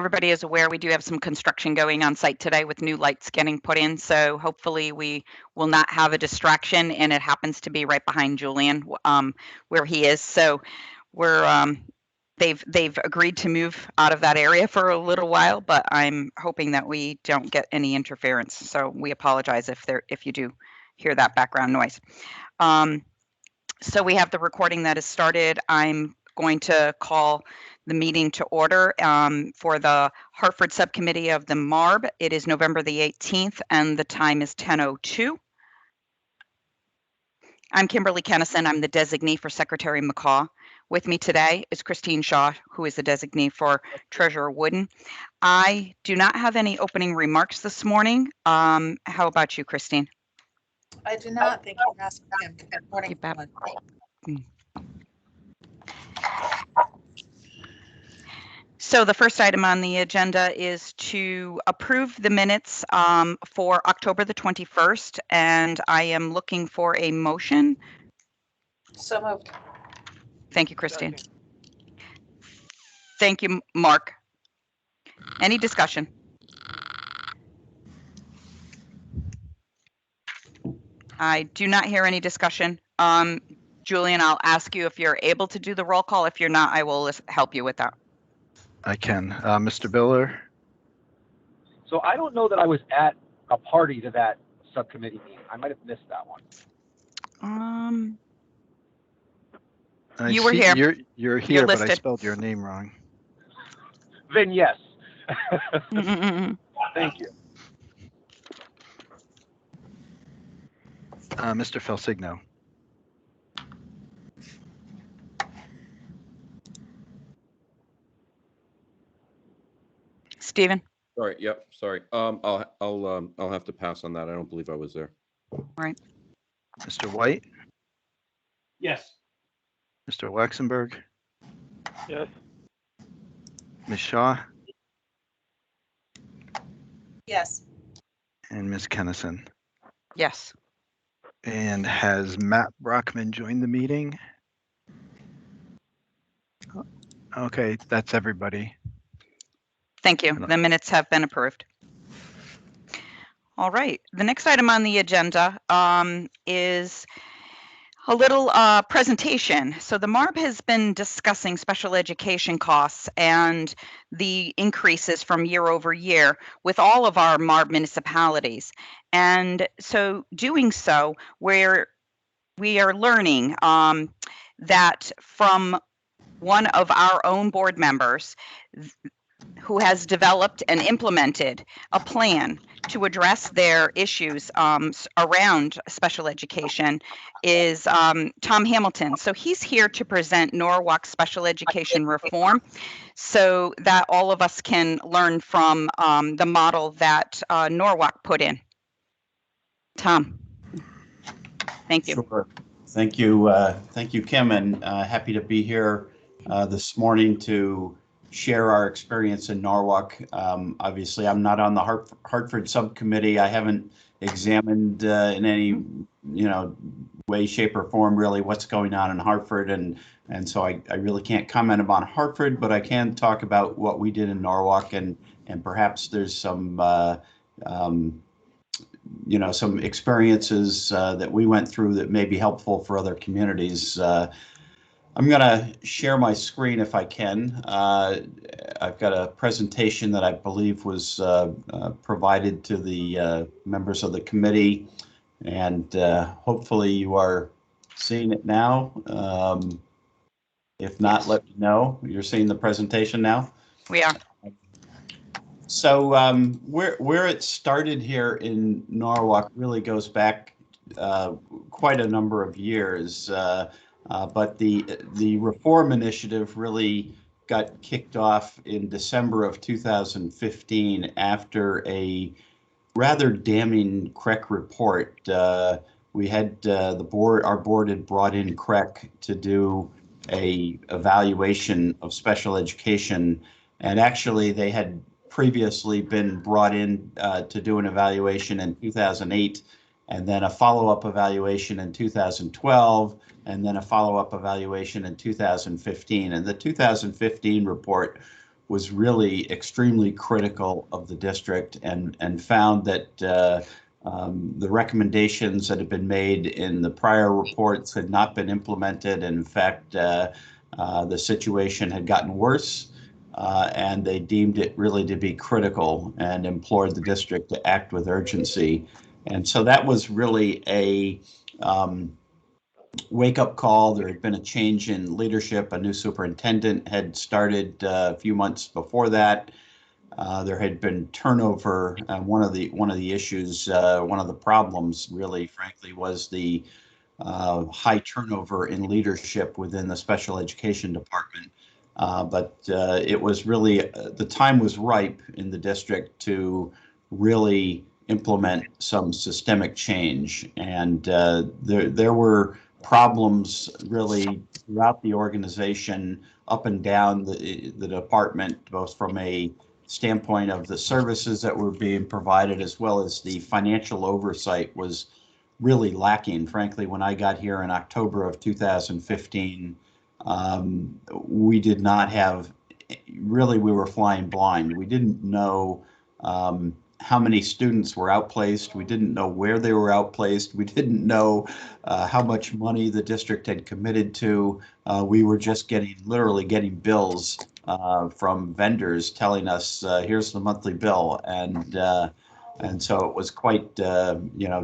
everybody is aware, we do have some construction going on site today with new lights getting put in. So hopefully we will not have a distraction, and it happens to be right behind Julian, where he is. So we're they've agreed to move out of that area for a little while, but I'm hoping that we don't get any interference. So we apologize if you do hear that background noise. So we have the recording that has started. I'm going to call the meeting to order for the Hartford Subcommittee of the MARB. It is November the 18th and the time is 10:02. I'm Kimberly Kennison. I'm the designee for Secretary McCaw. With me today is Christine Shaw, who is the designee for Treasurer Wooden. I do not have any opening remarks this morning. How about you, Christine? I do not. Thank you for asking. Good morning. So the first item on the agenda is to approve the minutes for October the 21st, and I am looking for a motion. So moved. Thank you, Christine. Thank you, Mark. Any discussion? I do not hear any discussion. Julian, I'll ask you if you're able to do the roll call. If you're not, I will help you with that. I can. Mr. Biller? So I don't know that I was at a party to that subcommittee meeting. I might have missed that one. You were here. You're here, but I spelled your name wrong. Then yes. Thank you. Mr. Felsigno? Stephen? Sorry. Yep. Sorry. I'll have to pass on that. I don't believe I was there. All right. Mr. White? Yes. Mr. Waxenberg? Yes. Ms. Shaw? Yes. And Ms. Kennison? Yes. And has Matt Brockman joined the meeting? Okay, that's everybody. Thank you. The minutes have been approved. All right. The next item on the agenda is a little presentation. So the MARB has been discussing special education costs and the increases from year over year with all of our MARB municipalities. And so doing so, we are learning that from one of our own board members who has developed and implemented a plan to address their issues around special education is Tom Hamilton. So he's here to present Norwalk special education reform so that all of us can learn from the model that Norwalk put in. Tom. Thank you. Sure. Thank you, Kim, and happy to be here this morning to share our experience in Norwalk. Obviously, I'm not on the Hartford Subcommittee. I haven't examined in any, way, shape, or form really what's going on in Hartford, and so I really can't comment about Hartford, but I can talk about what we did in Norwalk, and perhaps there's some some experiences that we went through that may be helpful for other communities. I'm going to share my screen if I can. I've got a presentation that I believe was provided to the members of the committee, and hopefully you are seeing it now. If not, let me know. You're seeing the presentation now? We are. So where it started here in Norwalk really goes back quite a number of years. But the reform initiative really got kicked off in December of 2015 after a rather damning CREC report. We had our board had brought in CREC to do a evaluation of special education, and actually they had previously been brought in to do an evaluation in 2008, and then a follow-up evaluation in 2012, and then a follow-up evaluation in 2015. And the 2015 report was really extremely critical of the district, and found that the recommendations that had been made in the prior reports had not been implemented. And in fact, the situation had gotten worse, and they deemed it really to be critical and implored the district to act with urgency. And so that was really a wake-up call. There had been a change in leadership. A new superintendent had started a few months before that. There had been turnover. One of the issues, one of the problems, really, frankly, was the high turnover in leadership within the special education department. But it was really, the time was ripe in the district to really implement some systemic change. And there were problems really throughout the organization, up and down the department, both from a standpoint of the services that were being provided, as well as the financial oversight was really lacking. Frankly, when I got here in October of 2015, we did not have, really, we were flying blind. We didn't know how many students were outplaced. We didn't know where they were outplaced. We didn't know how much money the district had committed to. We were just literally getting bills from vendors telling us, here's the monthly bill. And so it was quite,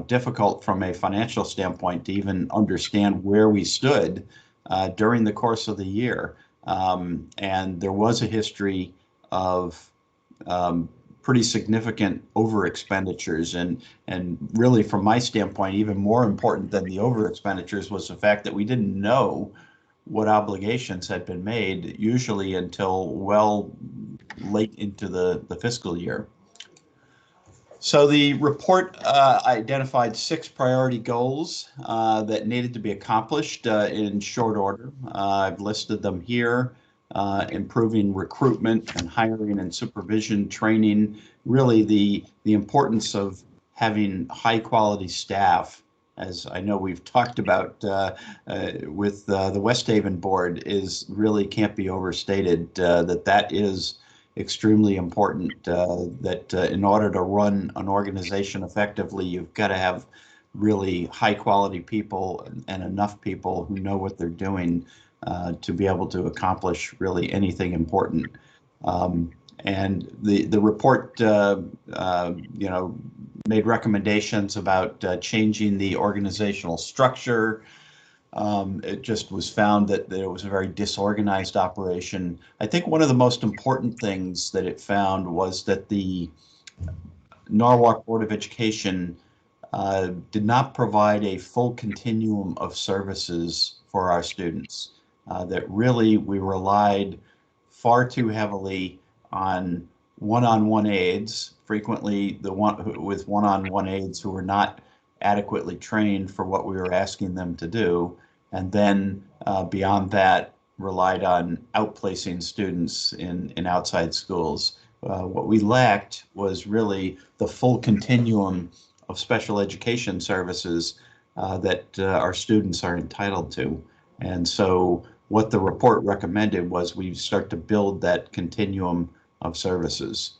difficult from a financial standpoint to even understand where we stood during the course of the year. And there was a history of pretty significant over expenditures, and really, from my standpoint, even more important than the over expenditures was the fact that we didn't know what obligations had been made, usually until well late into the fiscal year. So the report identified 6 priority goals that needed to be accomplished in short order. I've listed them here. Improving recruitment and hiring and supervision training, really the importance of having high quality staff, as I know we've talked about with the West Haven board, is really can't be overstated. That is extremely important, that in order to run an organization effectively, you've got to have really high quality people and enough people who know what they're doing to be able to accomplish really anything important. And the report, made recommendations about changing the organizational structure. It just was found that it was a very disorganized operation. I think one of the most important things that it found was that the Norwalk Board of Education did not provide a full continuum of services for our students. That really we relied far too heavily on one-on-one aides, frequently with one-on-one aides who were not adequately trained for what we were asking them to do, and then beyond that relied on outplacing students in outside schools. What we lacked was really the full continuum of special education services that our students are entitled to. And so what the report recommended was we start to build that continuum of services.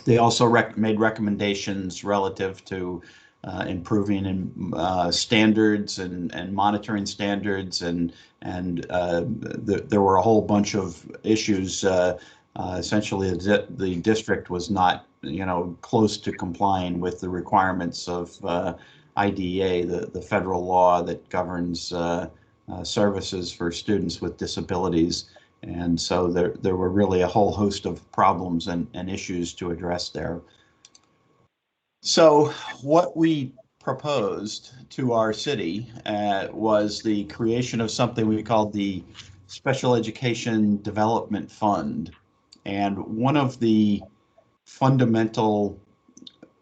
They also made recommendations relative to improving in standards and monitoring standards, and there were a whole bunch of issues. Essentially, the district was not, close to complying with the requirements of IDEA, the federal law that governs services for students with disabilities. And so there were really a whole host of problems and issues to address there. So what we proposed to our city was the creation of something we called the Special Education Development Fund. And one of the fundamental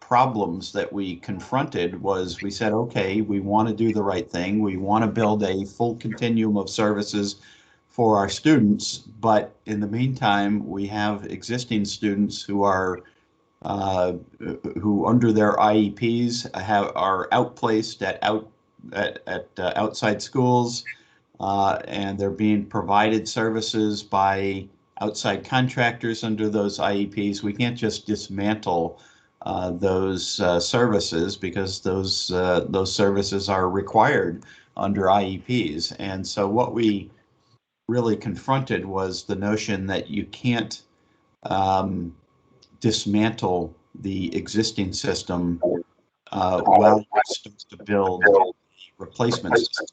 problems that we confronted was we said, okay, we want to do the right thing. We want to build a full continuum of services for our students, but in the meantime, we have existing students who are who under their IEPs are outplaced at outside schools, and they're being provided services by outside contractors under those IEPs. We can't just dismantle those services, because those services are required under IEPs. And so what we really confronted was the notion that you can't dismantle the existing system while you're supposed to build replacement systems.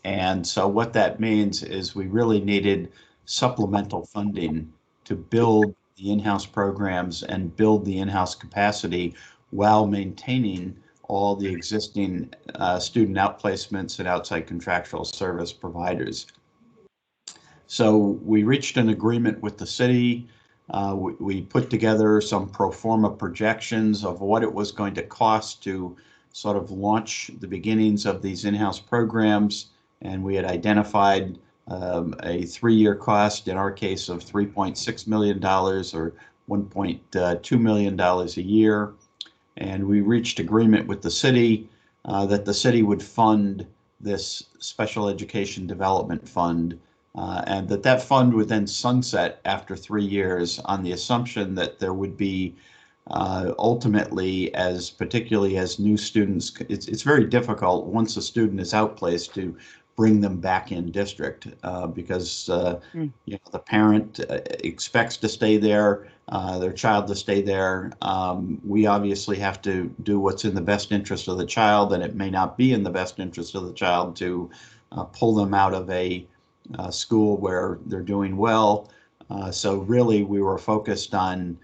And so what that means is we really needed supplemental funding to build the in-house programs and build the in-house capacity while maintaining all the existing student outplacements and outside contractual service providers. So we reached an agreement with the city. We put together some pro forma projections of what it was going to cost to sort of launch the beginnings of these in-house programs. And we had identified a 3-year cost, in our case, of $3.6 million or $1.2 million a year. And we reached agreement with the city that the city would fund this special education development fund, and that fund would then sunset after 3 years on the assumption that there would be ultimately, particularly as new students, it's very difficult once a student is outplaced to bring them back in district because the parent expects to stay there, their child to stay there. We obviously have to do what's in the best interest of the child, and it may not be in the best interest of the child to pull them out of a school where they're doing well. So really we were focused on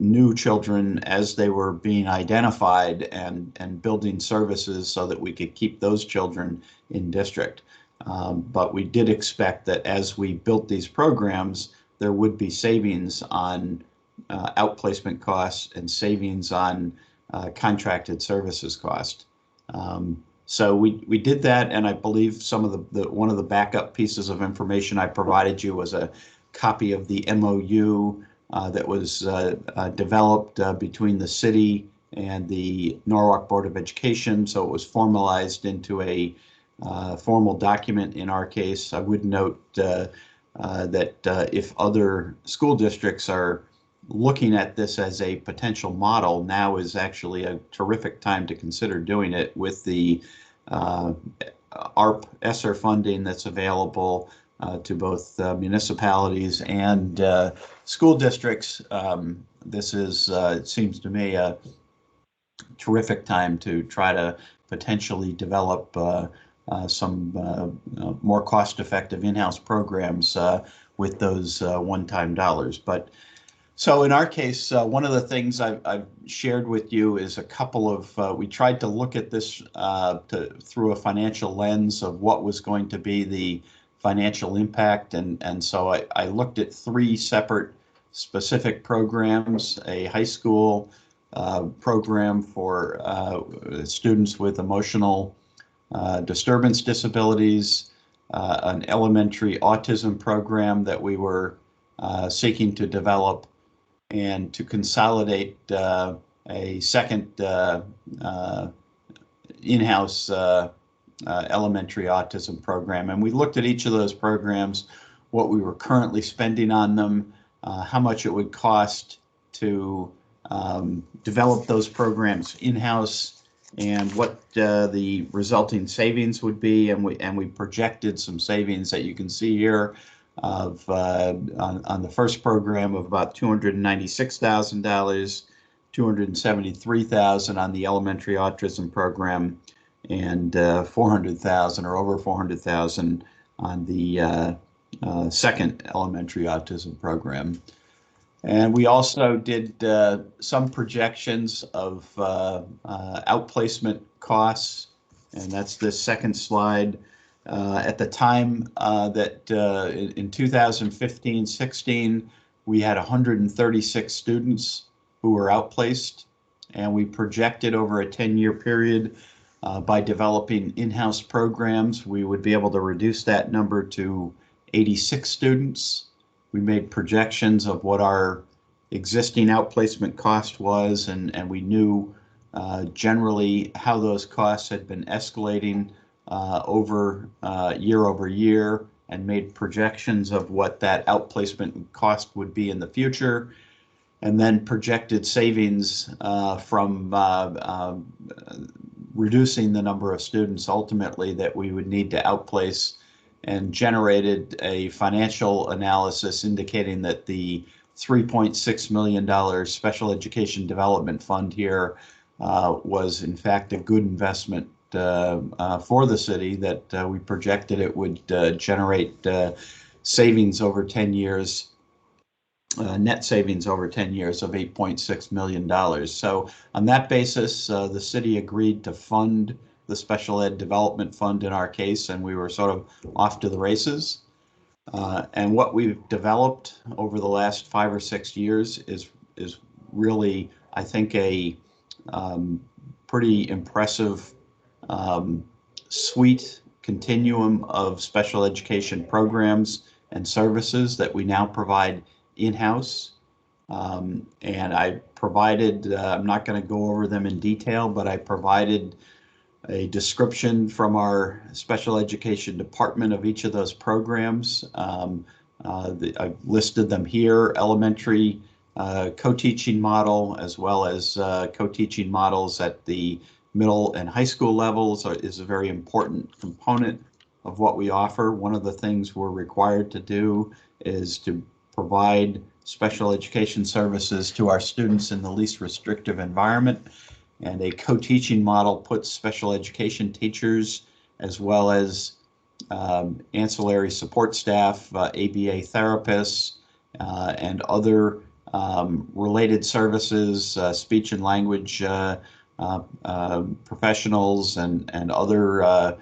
new children as they were being identified and building services so that we could keep those children in district. But we did expect that as we built these programs, there would be savings on outplacement costs and savings on contracted services cost. So we did that, and I believe some of one of the backup pieces of information I provided you was a copy of the MOU that was developed between the city and the Norwalk Board of Education. So it was formalized into a formal document in our case. I would note that if other school districts are looking at this as a potential model, now is actually a terrific time to consider doing it with the ARP ESSER funding that's available to both municipalities and school districts. This is, it seems to me, a terrific time to try to potentially develop some more cost-effective in-house programs with those one-time dollars. But so in our case, one of the things I've shared with you is a couple of, we tried to look at this through a financial lens of what was going to be the financial impact. And so I looked at 3 separate specific programs: a high school program for students with emotional disturbance disabilities, an elementary autism program that we were seeking to develop, and to consolidate a second in-house elementary autism program. And we looked at each of those programs, what we were currently spending on them, how much it would cost to develop those programs in-house, and what the resulting savings would be. And we projected some savings that you can see here of on the first program of about $296,000, $273,000 on the elementary autism program, and $400,000 or over $400,000 on the second elementary autism program. And we also did some projections of outplacement costs, and that's this second slide. At the time that in 2015-16, we had 136 students who were outplaced, and we projected over a 10-year period by developing in-house programs, we would be able to reduce that number to 86 students. We made projections of what our existing outplacement cost was, and we knew generally how those costs had been escalating over year, and made projections of what that outplacement cost would be in the future, and then projected savings from reducing the number of students ultimately that we would need to outplace, and generated a financial analysis indicating that the $3.6 million special education development fund here was in fact a good investment for the city, that we projected it would generate savings over 10 years, net savings over 10 years of $8.6 million. So on that basis, the city agreed to fund the special ed development fund in our case, and we were sort of off to the races. And what we've developed over the last 5 or 6 years is really, I think, a pretty impressive suite continuum of special education programs and services that we now provide in-house. And I provided, I'm not going to go over them in detail, but I provided a description from our special education department of each of those programs. I've listed them here: elementary co-teaching model, as well as co-teaching models at the middle and high school levels is a very important component of what we offer. One of the things we're required to do is to provide special education services to our students in the least restrictive environment. And a co-teaching model puts special education teachers, as well as ancillary support staff, ABA therapists, and other related services, speech and language professionals and other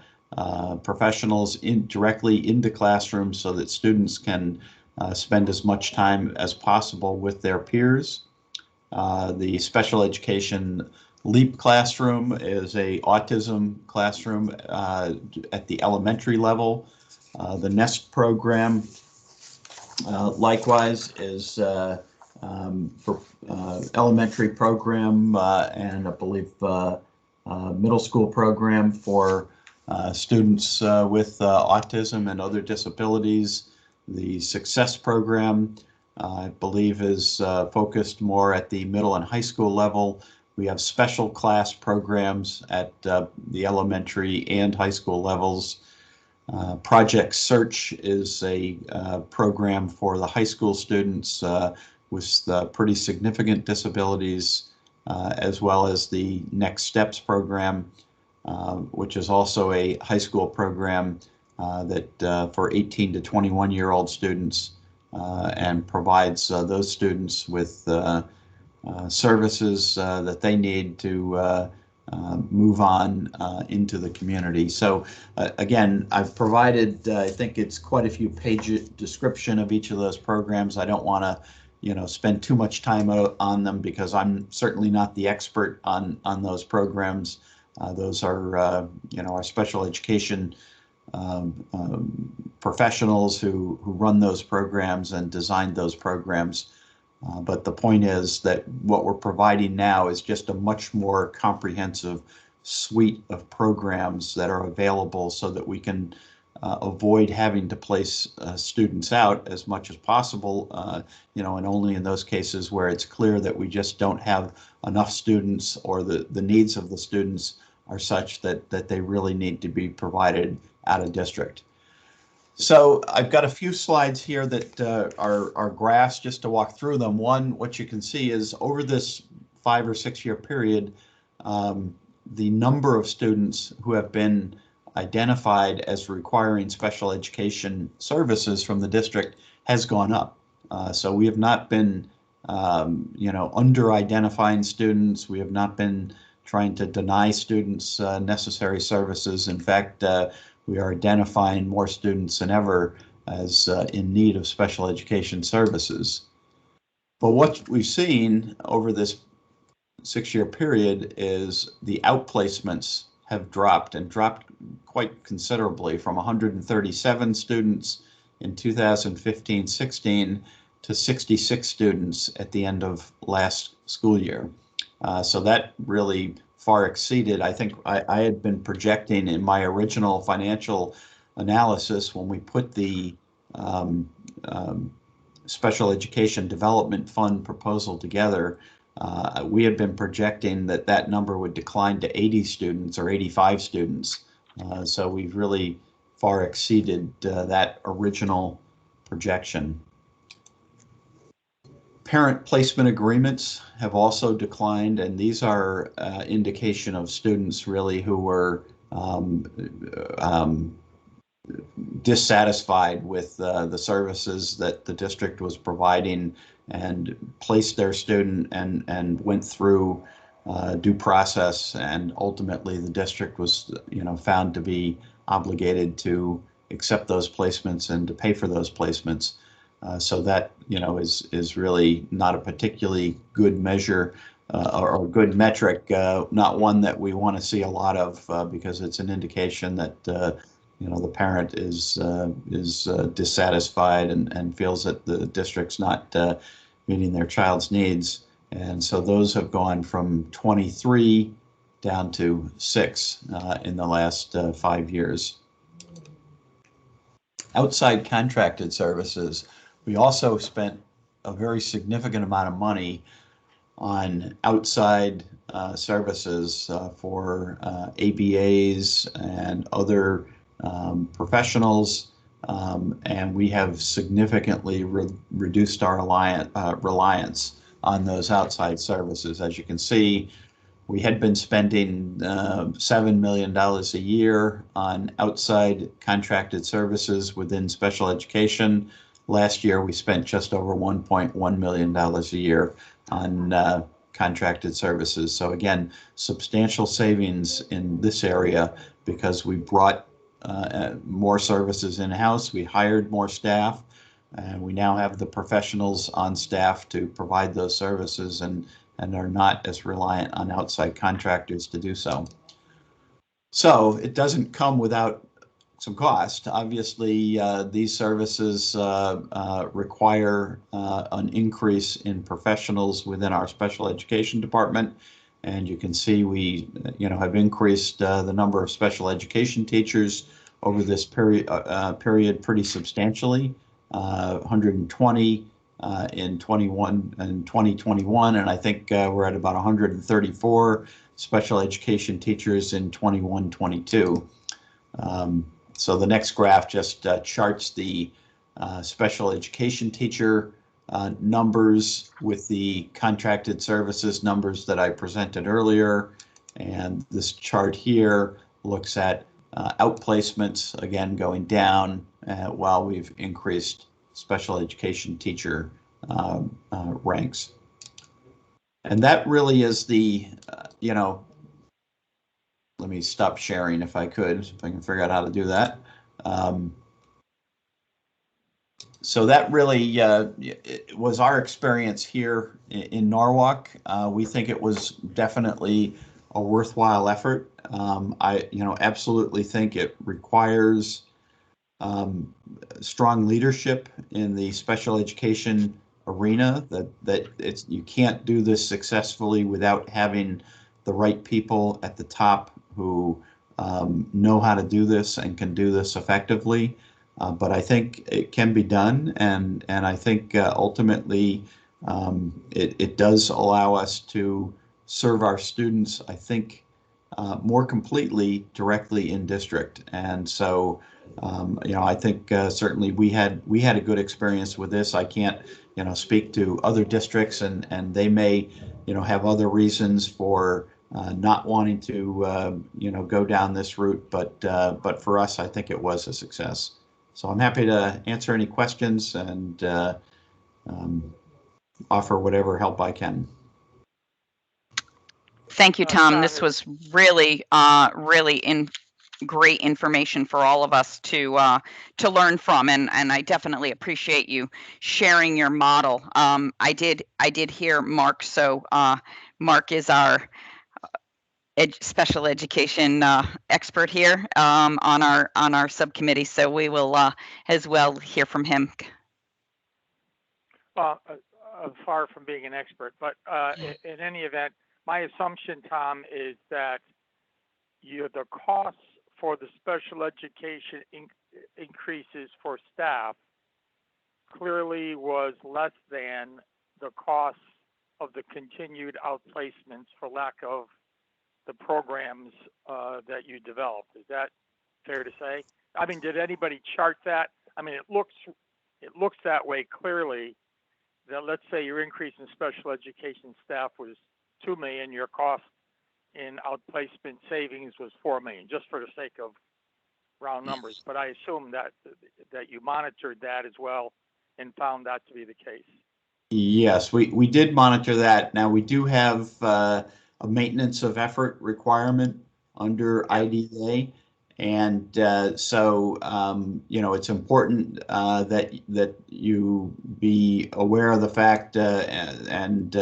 professionals directly into classrooms, so that students can spend as much time as possible with their peers. The special education LEAP classroom is a autism classroom at the elementary level. The NEST program likewise is for elementary program and I believe middle school program for students with autism and other disabilities. The Success program, I believe, is focused more at the middle and high school level. We have special class programs at the elementary and high school levels. Project Search is a program for the high school students with pretty significant disabilities, as well as the Next Steps program, which is also a high school program that for 18 to 21-year-old students, and provides those students with services that they need to move on into the community. So again, I've provided, I think it's quite a few page description of each of those programs. I don't want to, spend too much time on them, because I'm certainly not the expert on those programs. Those are, our special education professionals who run those programs and designed those programs. But the point is that what we're providing now is just a much more comprehensive suite of programs that are available, so that we can avoid having to place students out as much as possible, and only in those cases where it's clear that we just don't have enough students, or the needs of the students are such that they really need to be provided out of district. So I've got a few slides here that are graphs, just to walk through them. One, what you can see is over this 5 or 6 year period, the number of students who have been identified as requiring special education services from the district has gone up. So we have not been, under identifying students. We have not been trying to deny students necessary services. In fact, we are identifying more students than ever as in need of special education services. But what we've seen over this 6 year period is the outplacements have dropped, and dropped quite considerably, from 137 students in 2015-16 to 66 students at the end of last school year. So that really far exceeded, I think I had been projecting in my original financial analysis, when we put the Special Education Development Fund proposal together, we had been projecting that that number would decline to 80 students or 85 students. So we've really far exceeded that original projection. Parent placement agreements have also declined, and these are indication of students really who were dissatisfied with the services that the district was providing and placed their student and went through due process, and ultimately the district was found to be obligated to accept those placements and to pay for those placements. So that is really not a particularly good measure or good metric, not one that we want to see a lot of, because it's an indication that the parent is dissatisfied and feels that the district's not meeting their child's needs. And so those have gone from 23 down to 6 in the last 5 years. Outside contracted services, we also spent a very significant amount of money on outside services for ABAs and other professionals, and we have significantly reduced our reliance on those outside services. As you can see, we had been spending $7 million a year on outside contracted services within special education. Last year, we spent just over $1.1 million a year on contracted services. So again, substantial savings in this area because we brought more services in-house, we hired more staff, and we now have the professionals on staff to provide those services and are not as reliant on outside contractors to do so. So it doesn't come without some cost. Obviously, these services require an increase in professionals within our special education department. And you can see we have increased the number of special education teachers over this period pretty substantially, 120 in 2021, and I think we're at about 134 special education teachers in 21-22. So the next graph just charts the special education teacher numbers with the contracted services numbers that I presented earlier. And this chart here looks at outplacements, again, going down while we've increased special education teacher ranks. And that really is the, let me stop sharing if I could, if I can figure out how to do that. So that really was our experience here in Norwalk. We think it was definitely a worthwhile effort. I absolutely think it requires strong leadership in the special education arena, that you can't do this successfully without having the right people at the top who know how to do this and can do this effectively. But I think it can be done, and I think ultimately it does allow us to serve our students, I think, more completely directly in district. And so I think certainly we had a good experience with this. I can't speak to other districts, and they may have other reasons for not wanting to go down this route, but for us, I think it was a success. So I'm happy to answer any questions and offer whatever help I can. Thank you, Tom. This was really, great information for all of us to learn from, and I definitely appreciate you sharing your model. I did hear Mark, so Mark is our special education expert here on our subcommittee, so we will as well hear from him. Far from being an expert, but in any event, my assumption, Tom, is that the costs for the special education increases for staff clearly was less than the cost of the continued outplacements, for lack of the programs that you developed. Is that fair to say? I mean, did anybody chart that? I mean, it looks that way clearly, that let's say your increase in special education staff was $2 million, your cost in outplacement savings was $4 million, just for the sake of round numbers. But I assume that you monitored that as well and found that to be the case. Yes, we did monitor that. Now we do have a maintenance of effort requirement under IDA, and so it's important that you be aware of the fact and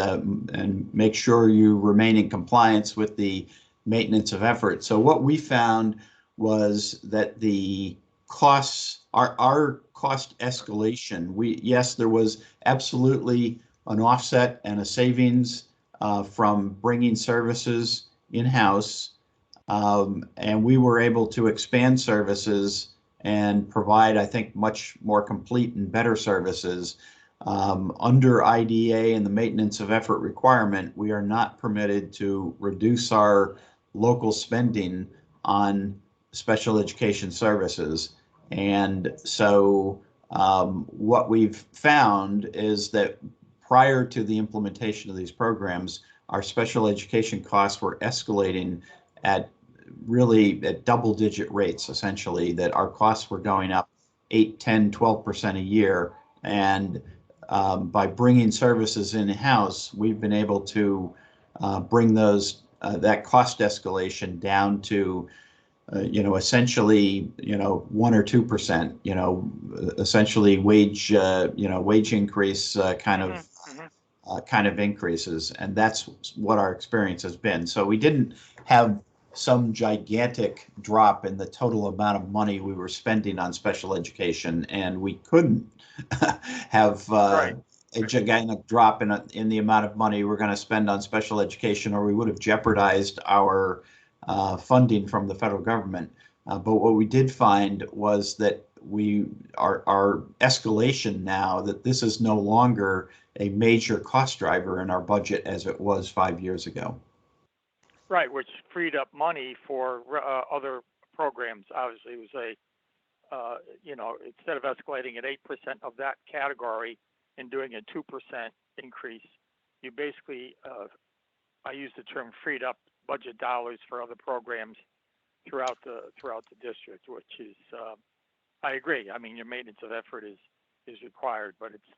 make sure you remain in compliance with the maintenance of effort. So what we found was that the costs, our cost escalation, yes, there was absolutely an offset and a savings from bringing services in-house, and we were able to expand services and provide, I think, much more complete and better services. Under IDA and the maintenance of effort requirement, we are not permitted to reduce our local spending on special education services. And so what we've found is that prior to the implementation of these programs, our special education costs were escalating at double-digit rates, essentially, that our costs were going up 8, 10, 12% a year. And by bringing services in-house, we've been able to bring that cost escalation down to essentially, 1 or 2%, essentially wage increase kind of increases. And that's what our experience has been. So we didn't have some gigantic drop in the total amount of money we were spending on special education, and we couldn't have a gigantic drop in the amount of money we're going to spend on special education, or we would have jeopardized our funding from the federal government. But what we did find was that our escalation now, that this is no longer a major cost driver in our budget as it was 5 years ago. Right, which freed up money for other programs. Obviously, it was instead of escalating at 8% of that category and doing a 2% increase, you basically, I use the term, freed up budget dollars for other programs throughout the district, which is, I agree. I mean, your maintenance of effort is required, but it's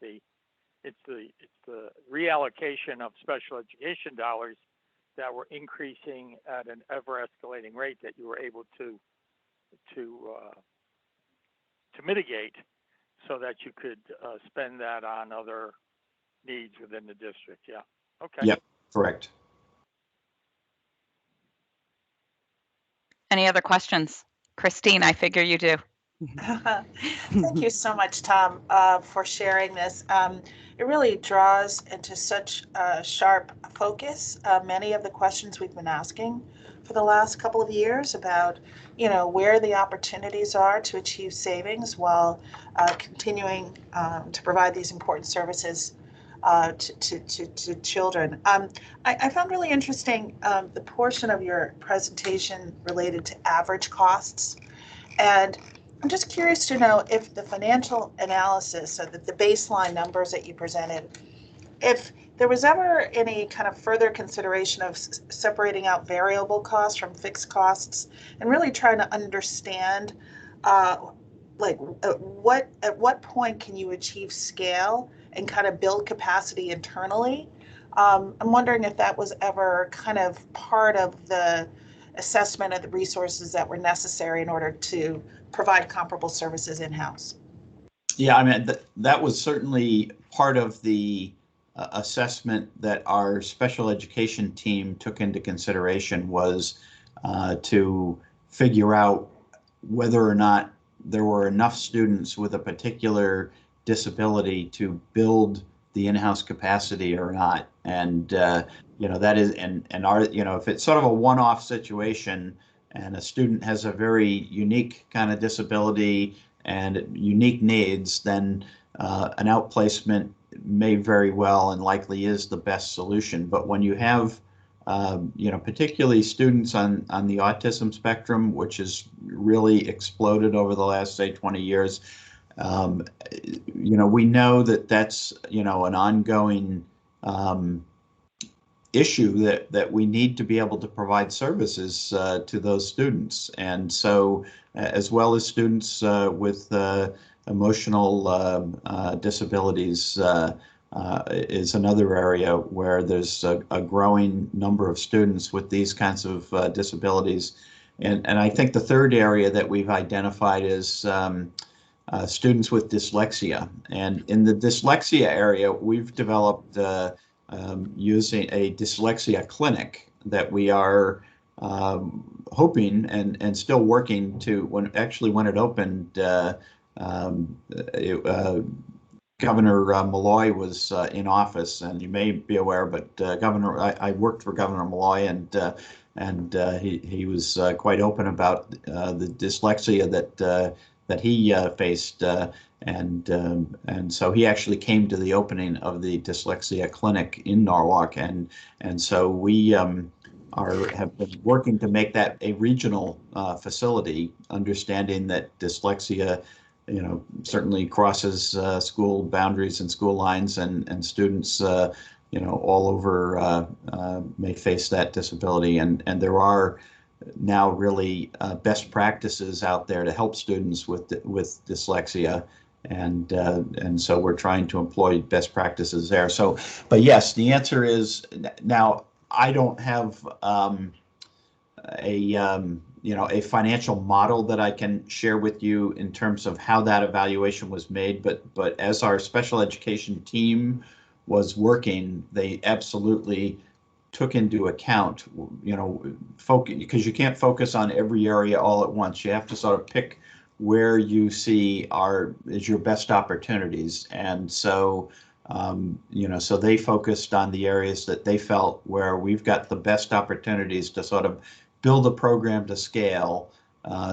the reallocation of special education dollars that were increasing at an ever-escalating rate that you were able to mitigate, so that you could spend that on other needs within the district. Yeah. Okay. Yep. Correct. Any other questions? Christine, I figure you do. Thank you so much, Tom, for sharing this. It really draws into such sharp focus many of the questions we've been asking for the last couple of years about, where the opportunities are to achieve savings while continuing to provide these important services to children. I found really interesting the portion of your presentation related to average costs. And I'm just curious to know if the financial analysis, so that the baseline numbers that you presented, if there was ever any kind of further consideration of separating out variable costs from fixed costs and really trying to understand at what point can you achieve scale and kind of build capacity internally. I'm wondering if that was ever kind of part of the assessment of the resources that were necessary in order to provide comparable services in-house. Yeah, I mean, that was certainly part of the assessment that our special education team took into consideration, was to figure out whether or not there were enough students with a particular disability to build the in-house capacity or not. And that is, and our, if it's sort of a one-off situation and a student has a very unique kind of disability and unique needs, then an outplacement may very well and likely is the best solution. But when you have particularly students on the autism spectrum, which has really exploded over the last, say, 20 years, we know that that's, an ongoing issue that we need to be able to provide services to those students. And so, as well as students with emotional disabilities, is another area where there's a growing number of students with these kinds of disabilities. And I think the third area that we've identified is students with dyslexia. And in the dyslexia area, we've developed using a dyslexia clinic that we are hoping and still working to, when it opened, Governor Malloy was in office, and you may be aware, but I worked for Governor Malloy, and he was quite open about the dyslexia that he faced, and so he actually came to the opening of the dyslexia clinic in Norwalk, and so we have been working to make that a regional facility, understanding that dyslexia certainly crosses school boundaries and school lines, and students all over may face that disability, and there are now really best practices out there to help students with dyslexia, and so we're trying to employ best practices there. So, but yes, the answer is, now I don't have a financial model that I can share with you in terms of how that evaluation was made, but as our special education team was working, they absolutely took into account, focus, because you can't focus on every area all at once. You have to sort of pick where you see is your best opportunities, and so so they focused on the areas that they felt where we've got the best opportunities to sort of build a program to scale,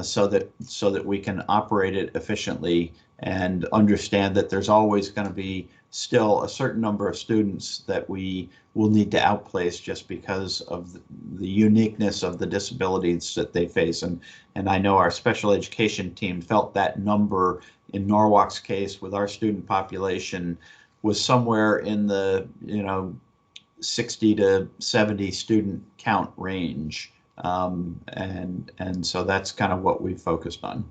so that we can operate it efficiently, and understand that there's always going to be still a certain number of students that we will need to outplace just because of the uniqueness of the disabilities that they face. And I know our special education team felt that number in Norwalk's case with our student population was somewhere in the 60 to 70 student count range. And so that's kind of what we focused on.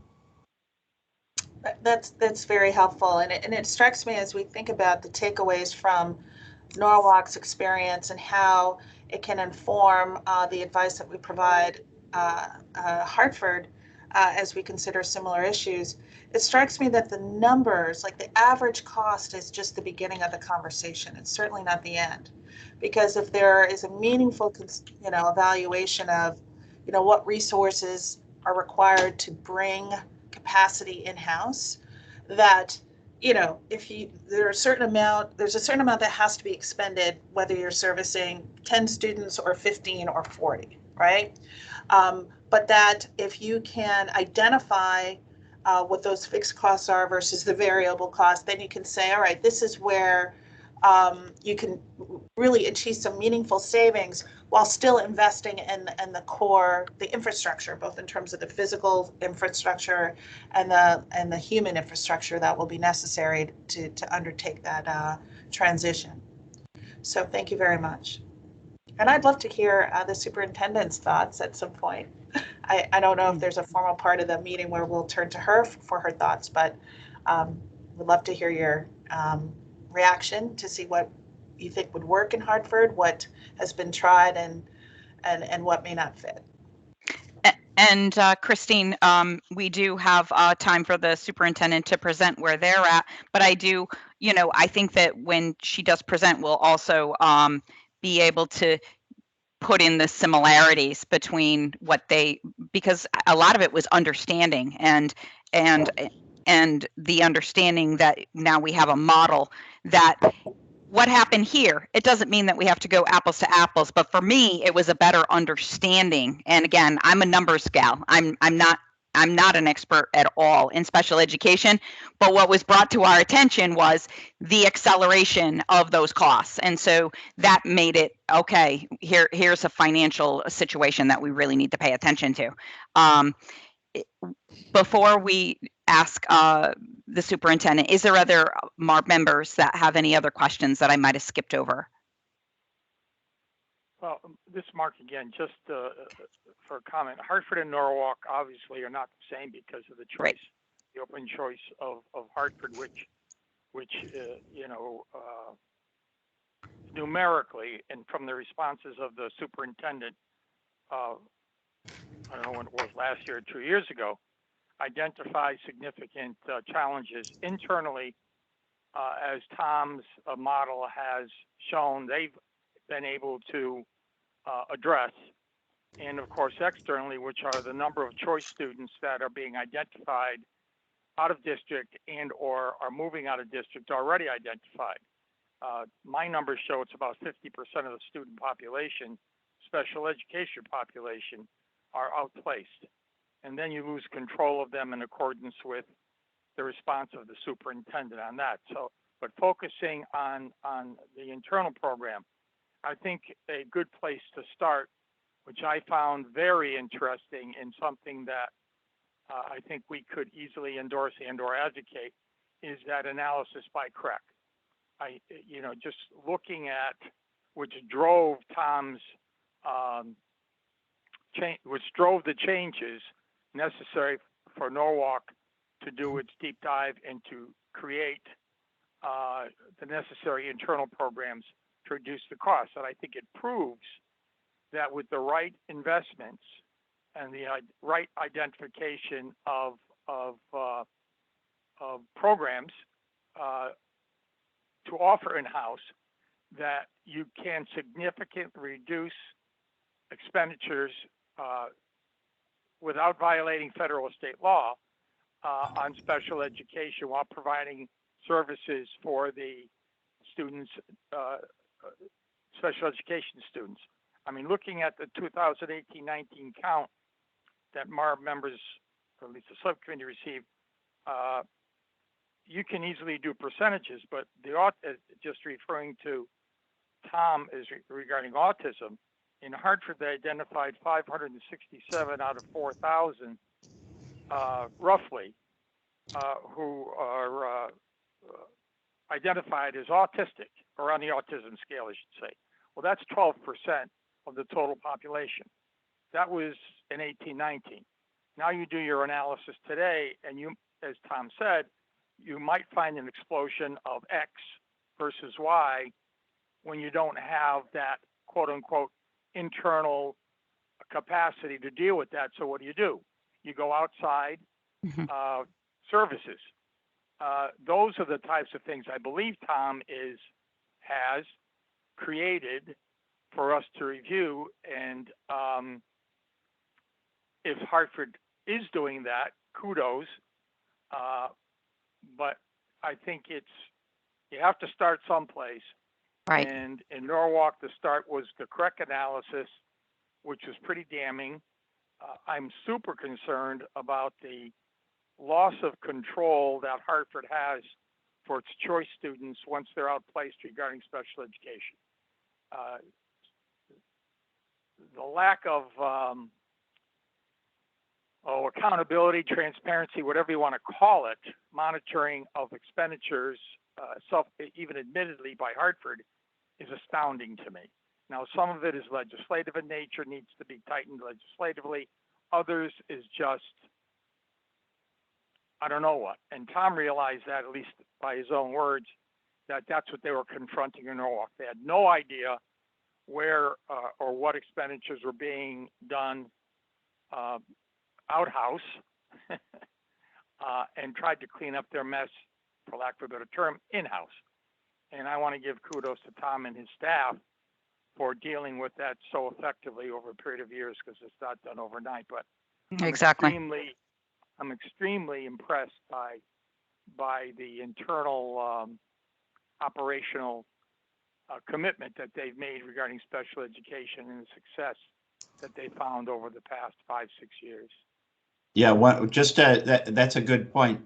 That's very helpful, and it strikes me as we think about the takeaways from Norwalk's experience and how it can inform the advice that we provide Hartford as we consider similar issues. It strikes me that the numbers, like the average cost, is just the beginning of the conversation. It's certainly not the end, because if there is a meaningful, evaluation of, what resources are required to bring capacity in-house, that there's a certain amount that has to be expended, whether you're servicing 10 students or 15 or 40, right? But that if you can identify what those fixed costs are versus the variable cost, then you can say, all right, this is where you can really achieve some meaningful savings while still investing in the infrastructure, both in terms of the physical infrastructure and the human infrastructure that will be necessary to undertake that transition. So thank you very much. And I'd love to hear the superintendent's thoughts at some point. I don't know if there's a formal part of the meeting where we'll turn to her for her thoughts, but we'd love to hear your reaction to see what you think would work in Hartford, what has been tried, and what may not fit. And Christine, we do have time for the superintendent to present where they're at, but I do, I think that when she does present, we'll also be able to put in the similarities between because a lot of it was understanding and the understanding that now we have a model that what happened here, it doesn't mean that we have to go apples to apples, but for me, it was a better understanding. And again, I'm a numbers gal. I'm not I'm not an expert at all in special education, but what was brought to our attention was the acceleration of those costs. And so that made it, okay, here's a financial situation that we really need to pay attention to. Before we ask the superintendent, is there other MARB members that have any other questions that I might have skipped over? Well, this is Mark again, just for a comment. Hartford and Norwalk obviously are not the same because of the choice, Right. the open choice of Hartford, which numerically and from the responses of the superintendent, I don't know when it was, last year or 2 years ago, identify significant challenges internally, as Tom's model has shown they've been able to address, and of course externally, which are the number of choice students that are being identified out of district and or are moving out of district already identified. My numbers show it's about 50% of the student population, special education population, are outplaced. And then you lose control of them in accordance with the response of the superintendent on that. So, but focusing on the internal program, I think a good place to start, which I found very interesting and something that I think we could easily endorse and or advocate, is that analysis by CREC. Just looking at which drove Tom's, which drove the changes necessary for Norwalk to do its deep dive and to create the necessary internal programs to reduce the cost. And I think it proves that with the right investments and the right identification of programs to offer in-house, that you can significantly reduce expenditures without violating federal or state law on special education while providing services for the students, special education students. I mean, looking at the 2018-19 count that MARB members, or at least the subcommittee received, you can easily do percentages, but just referring to Tom is regarding autism. In Hartford, they identified 567 out of 4,000, roughly, who are identified as autistic, or on the autism scale, I should say. Well, that's 12% of the total population. That was in 18-19. Now you do your analysis today, and you, as Tom said, you might find an explosion of X versus Y when you don't have that quote unquote internal capacity to deal with that. So what do? You go outside services. Those are the types of things I believe Tom has created for us to review. And if Hartford is doing that, kudos. But I think you have to start someplace. Right. And in Norwalk, the start was the CREC analysis, which was pretty damning. I'm super concerned about the loss of control that Hartford has for its choice students once they're outplaced regarding special education. The lack of accountability, transparency, whatever you want to call it, monitoring of expenditures, even admittedly by Hartford, is astounding to me. Now, some of it is legislative in nature, needs to be tightened legislatively. Others is just, I don't know what. And Tom realized that, at least by his own words, that that's what they were confronting in Norwalk. They had no idea where or what expenditures were being done outhouse and tried to clean up their mess, for lack of a better term, in-house. And I want to give kudos to Tom and his staff for dealing with that so effectively over a period of years, because it's not done overnight. But Exactly. I'm extremely impressed by the internal operational commitment that they've made regarding special education and the success that they found over the past 5-6 years. Yeah, that's a good point,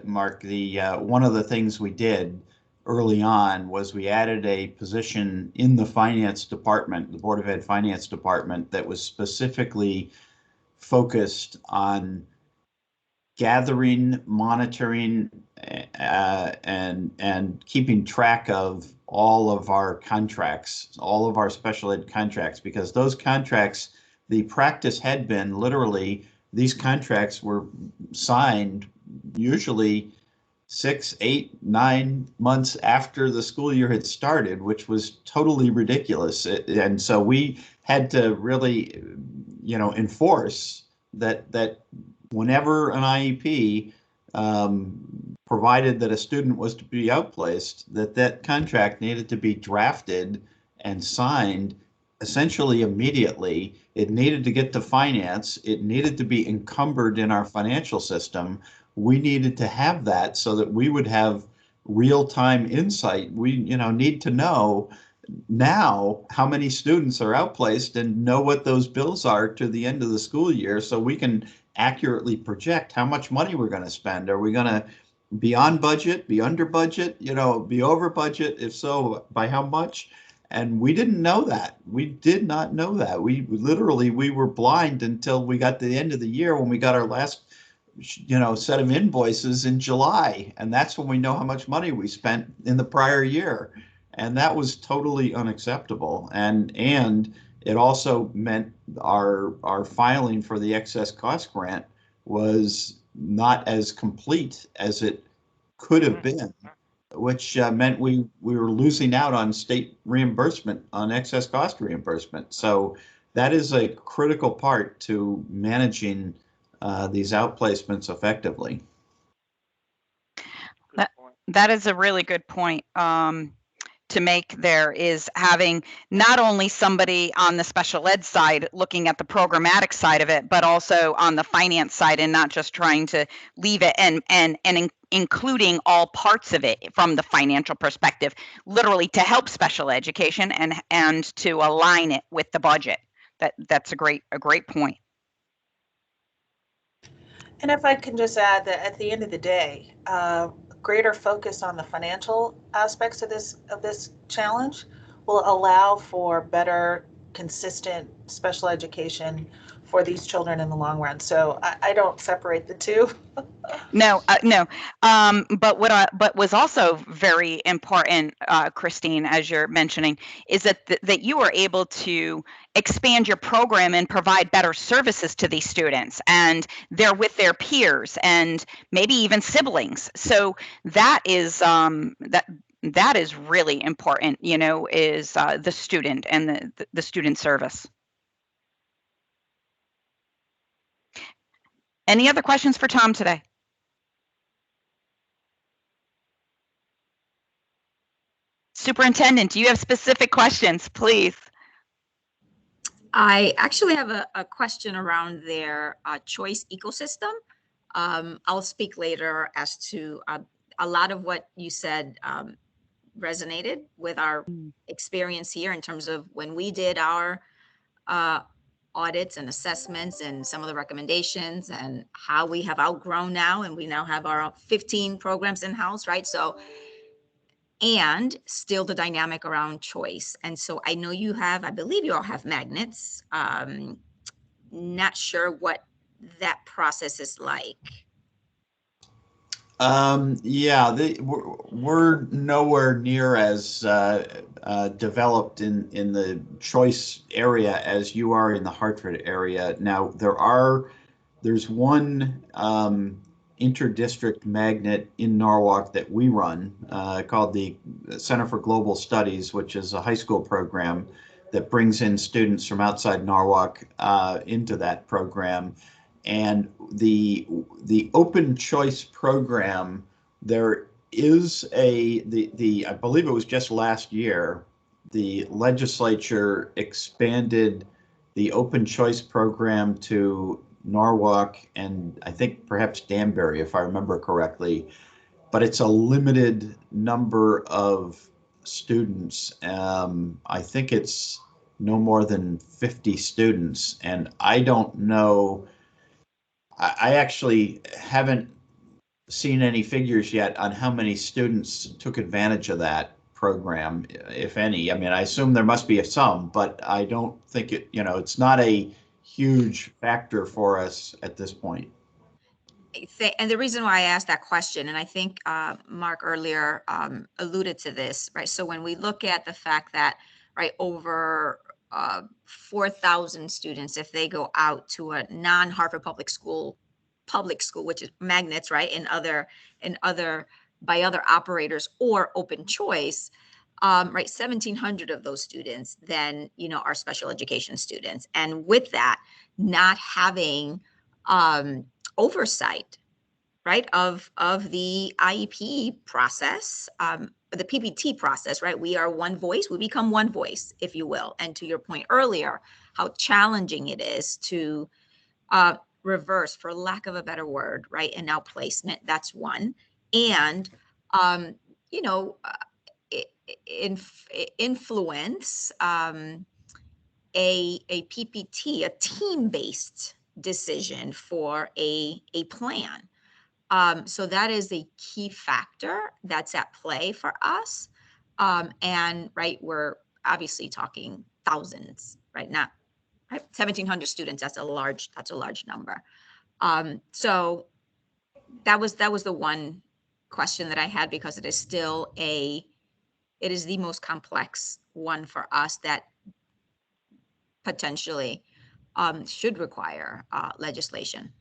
Mark. The one of the things we did early on was we added a position in the finance department, the Board of Ed finance department, that was specifically focused on gathering, monitoring, and keeping track of all of our contracts, all of our special ed contracts, because those contracts, the practice had been literally these contracts were signed usually 6, 8, 9 months after the school year had started, which was totally ridiculous. And so we had to really, enforce that whenever an IEP provided that a student was to be outplaced, that contract needed to be drafted and signed essentially immediately. It needed to get to finance. It needed to be encumbered in our financial system. We needed to have that so that we would have real-time insight. We, need to know now how many students are outplaced and know what those bills are to the end of the school year, so we can accurately project how much money we're going to spend. Are we going to be on budget, be under budget, be over budget? If so, by how much? And we didn't know that. We did not know that. We were blind until we got to the end of the year when we got our last, set of invoices in July. And that's when we know how much money we spent in the prior year. And that was totally unacceptable. And it also meant our filing for the excess cost grant was not as complete as it could have been, which meant we were losing out on state reimbursement, on excess cost reimbursement. So that is a critical part to managing these outplacements effectively. That is a really good point to make there, is having not only somebody on the special ed side looking at the programmatic side of it, but also on the finance side, and not just trying to leave it and including all parts of it from the financial perspective, literally to help special education and to align it with the budget. That's a great point. And if I can just add that at the end of the day, greater focus on the financial aspects of this challenge will allow for better, consistent special education for these children in the long run. So I don't separate the two. No. But was also very important, Christine, as you're mentioning, is that you were able to expand your program and provide better services to these students, and they're with their peers and maybe even siblings. So that is that is really important. Is the student and the student service. Any other questions for Tom today? Superintendent, do you have specific questions, please? I actually have a question around their choice ecosystem. I'll speak later as to a lot of what you said resonated with our experience here in terms of when we did our audits and assessments and some of the recommendations, and how we have outgrown now, and we now have our 15 programs in-house, right? So, and still the dynamic around choice. And so I know I believe you all have magnets. Not sure what that process is like. Yeah, we're nowhere near as developed in the choice area as you are in the Hartford area. Now, there's one interdistrict magnet in Norwalk that we run called the Center for Global Studies, which is a high school program that brings in students from outside Norwalk into that program. And the open choice program, there is I believe it was just last year, the legislature expanded the open choice program to Norwalk and I think perhaps Danbury, if I remember correctly, but it's a limited number of students. I think it's no more than 50 students, and I don't know I actually haven't seen any figures yet on how many students took advantage of that program, if any. I mean, I assume there must be some, but I don't think it's not a huge factor for us at this point. And the reason why I asked that question, and I think Mark earlier alluded to this, right? So when we look at the fact that, right, over 4,000 students, if they go out to a non-Hartford public school, which is magnets, right, and by other operators or open choice, right, 1,700 of those students then, are special education students. And with that, not having oversight, right, of the IEP process, the PPT process, right? We are one voice, we become one voice, if you will. And to your point earlier, how challenging it is to reverse, for lack of a better word, right, an outplacement. That's one. And, you know, influence a PPT, a team-based decision for a plan. So that is a key factor that's at play for us. And right, we're obviously talking thousands, right? Not right, 1,700 students. That's a large number. So that was the one question that I had, because it is still it is the most complex one for us that potentially should require legislation.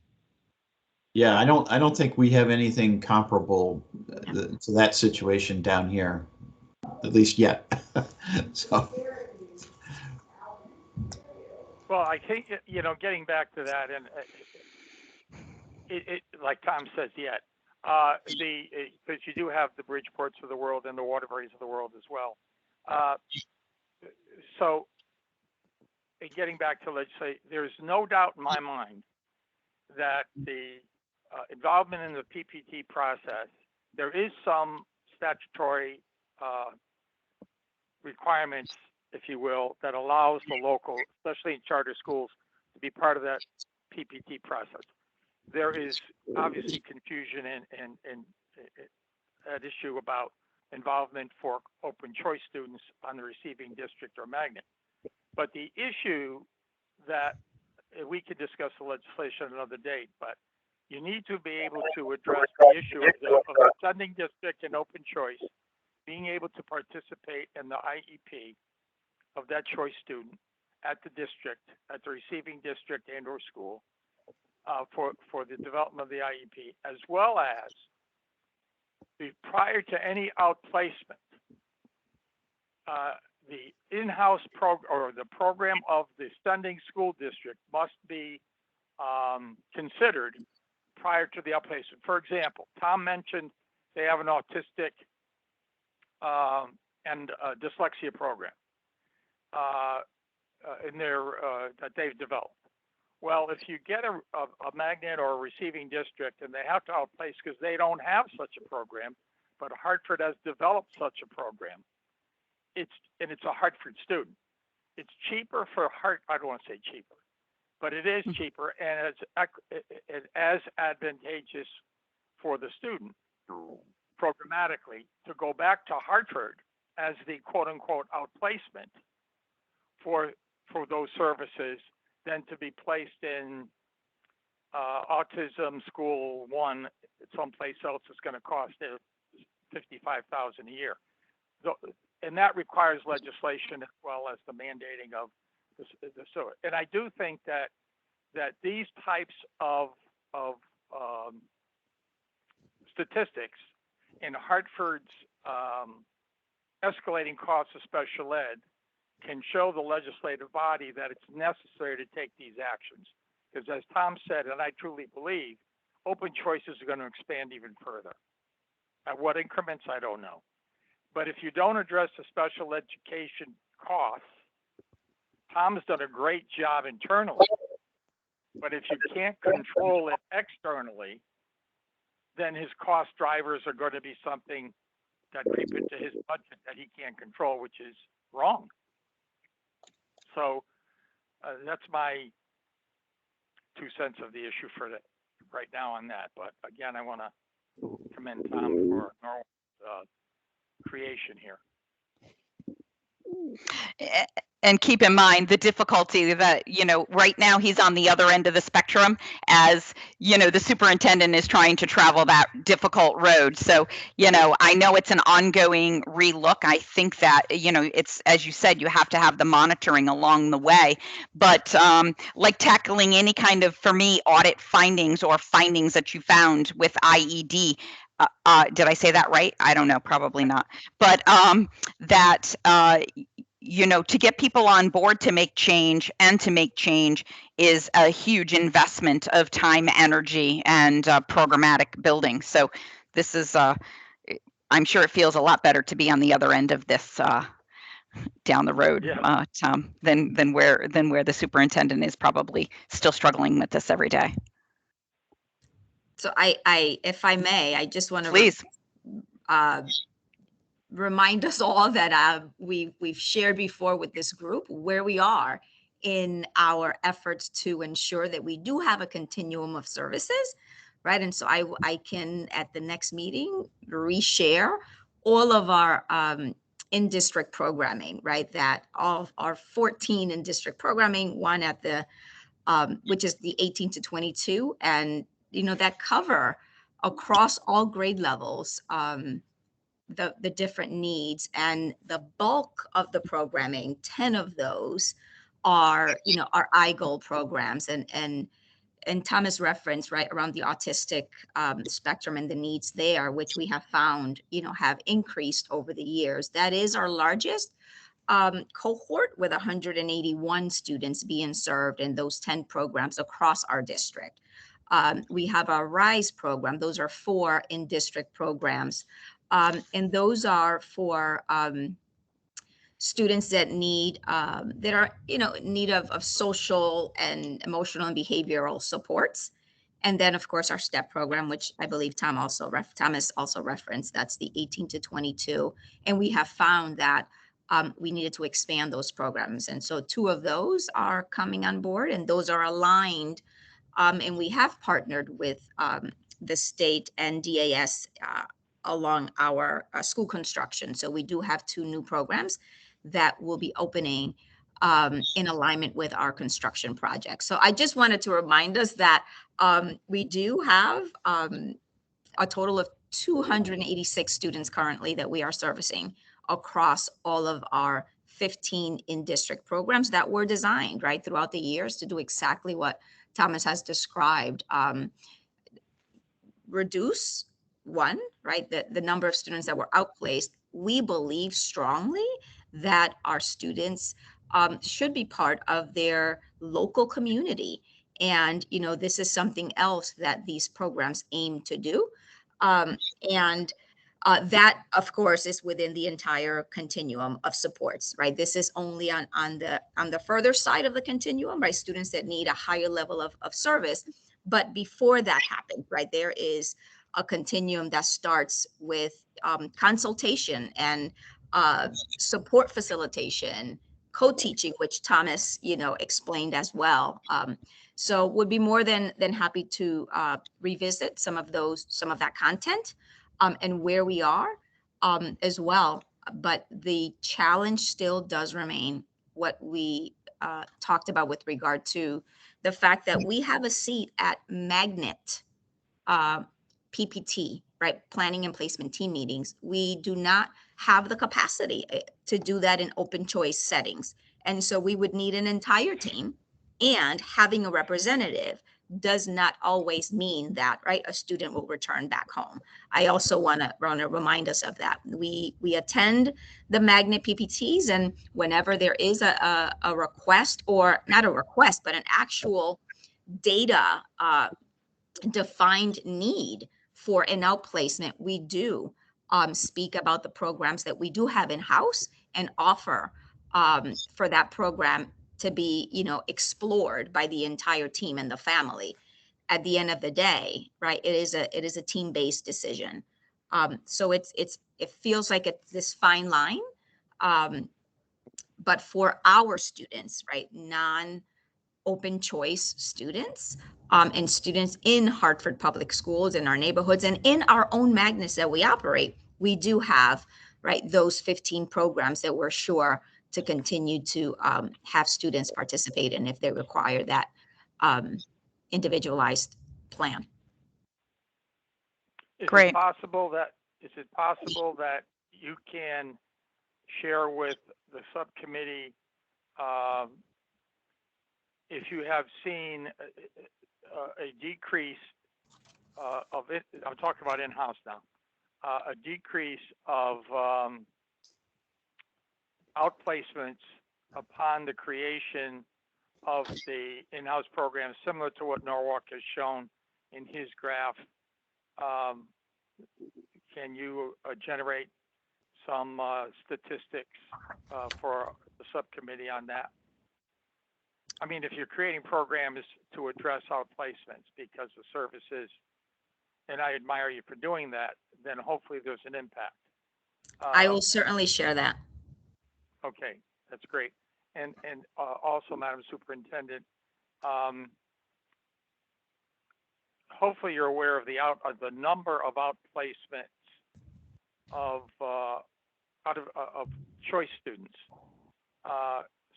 Yeah, I don't think we have anything comparable to that situation down here, at least yet. So. Well, I think, getting back to that, and it like Tom says, yet, because you do have the Bridgeports of the world and the Waterburys of the world as well. So, getting back to legislation, there's no doubt in my mind that the involvement in the PPT process, there is some statutory requirements, if you will, that allows the local, especially in charter schools, to be part of that PPT process. There is obviously confusion and that issue about involvement for open choice students on the receiving district or magnet. But the issue that we could discuss the legislation another date, but you need to be able to address the issue of the sending district and open choice being able to participate in the IEP of that choice student at the district, at the receiving district and or school for the development of the IEP, as well as prior to any outplacement, the in-house program or the program of the sending school district must be considered prior to the outplacement. For example, Tom mentioned they have an autistic and dyslexia program in their that they've developed. Well, if you get a magnet or a receiving district and they have to outplace because they don't have such a program, but Hartford has developed such a program, it's a Hartford student. It's cheaper for I don't want to say cheaper, but it is cheaper and it's as advantageous for the student programmatically to go back to Hartford as the quote unquote outplacement for those services than to be placed in autism school 1 someplace else is going to cost $55,000 a year. And that requires legislation as well as the mandating of the sewer. And I do think that these types of statistics in Hartford's escalating costs of special ed can show the legislative body that it's necessary to take these actions. Because as Tom said, and I truly believe, open choices are going to expand even further. At what increments, I don't know. But if you don't address the special education costs, Tom's done a great job internally. But if you can't control it externally, then his cost drivers are going to be something that creep into his budget that he can't control, which is wrong. So that's my 2 cents of the issue for right now on that. But again, I want to commend Tom for Norwalk's creation here. And keep in mind the difficulty that, right now he's on the other end of the spectrum as, the superintendent is trying to travel that difficult road. So, I know it's an ongoing relook. I think that, it's, as you said, you have to have the monitoring along the way. But like tackling any kind of, for me, audit findings or findings that you found with IED, did I say that right? I don't know, probably not. But that, to get people on board to make change is a huge investment of time, energy, and programmatic building. So this is, I'm sure it feels a lot better to be on the other end of this down the road, Yeah. Tom, than where the superintendent is probably still struggling with this every day. So I, if I may, I just want to Please. Remind us all that we've shared before with this group where we are in our efforts to ensure that we do have a continuum of services, right? And so I can, at the next meeting, reshare all of our in-district programming, right? That all our 14 in-district programming, one at the, which is the 18 to 22, and that cover across all grade levels, the different needs, and the bulk of the programming, 10 of those are, our iGoal programs, and Thomas referenced right around the autistic spectrum and the needs there, which we have found, have increased over the years. That is our largest cohort, with 181 students being served in those 10 programs across our district. We have our RISE program. Those are 4 in-district programs. And those are for students that need, that are, need of social and emotional and behavioral supports. And then, of course, our STEP program, which I believe Thomas also referenced, that's the 18 to 22. And we have found that we needed to expand those programs. And so 2 of those are coming on board, and those are aligned. And we have partnered with the state and DAS along our school construction. So we do have 2 new programs that will be opening in alignment with our construction project. So I just wanted to remind us that we do have a total of 286 students currently that we are servicing across all of our 15 in-district programs that were designed right throughout the years to do exactly what Thomas has described. Reduce right, the number of students that were outplaced. We believe strongly that our students should be part of their local community. And, this is something else that these programs aim to do. And that, of course, is within the entire continuum of supports, right? This is only on the further side of the continuum, right? Students that need a higher level of service. But before that happens, right, there is a continuum that starts with consultation and support facilitation, co-teaching, which Thomas, explained as well. So would be more than happy to revisit some of that content and where we are as well. But the challenge still does remain what we talked about with regard to the fact that we have a seat at magnet PPT, right? Planning and placement team meetings. We do not have the capacity to do that in open choice settings. And so we would need an entire team, and having a representative does not always mean that, right, a student will return back home. I also want to remind us of that. We attend the magnet PPTs, and whenever there is a request, or not a request, but an actual data defined need for an outplacement, we do speak about the programs that we do have in-house and offer for that program to be, explored by the entire team and the family. At the end of the day, right, it is a team-based decision. So it feels like it's this fine line, but for our students, right, open choice students and students in Hartford Public Schools, in our neighborhoods, and in our own magnets that we operate. We do have, right, those 15 programs that we're sure to continue to have students participate in if they require that individualized plan. Great. Is it possible that you can share with the subcommittee if you have seen a decrease of it? I'm talking about in-house now. A decrease of outplacements upon the creation of the in-house program, similar to what Norwalk has shown in his graph. Can you generate some statistics for the subcommittee on that? I mean, if you're creating programs to address outplacements because the services, and I admire you for doing that, then hopefully there's an impact. I will certainly share that. Okay, that's great. And also, Madam Superintendent, hopefully you're aware of the number of outplacements of choice students,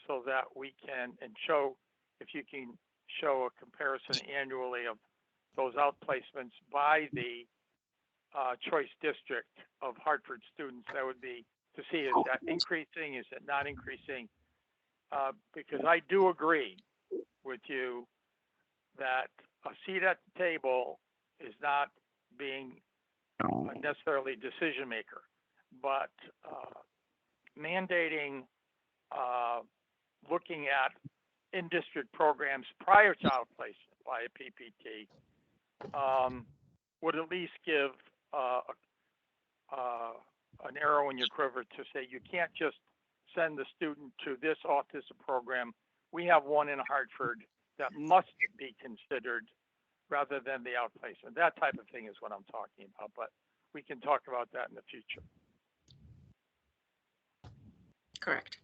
so that we can show, if you can show a comparison annually of those outplacements by the choice district of Hartford students. That would be to see, is that increasing, is it not increasing? Because I do agree with you that a seat at the table is not being necessarily decision maker, but mandating looking at in-district programs prior to outplacement by a PPT would at least give an arrow in your quiver to say you can't just send the student to this autism program. We have one in Hartford that must be considered rather than the outplacement. That type of thing is what I'm talking about, but we can talk about that in the future. Correct.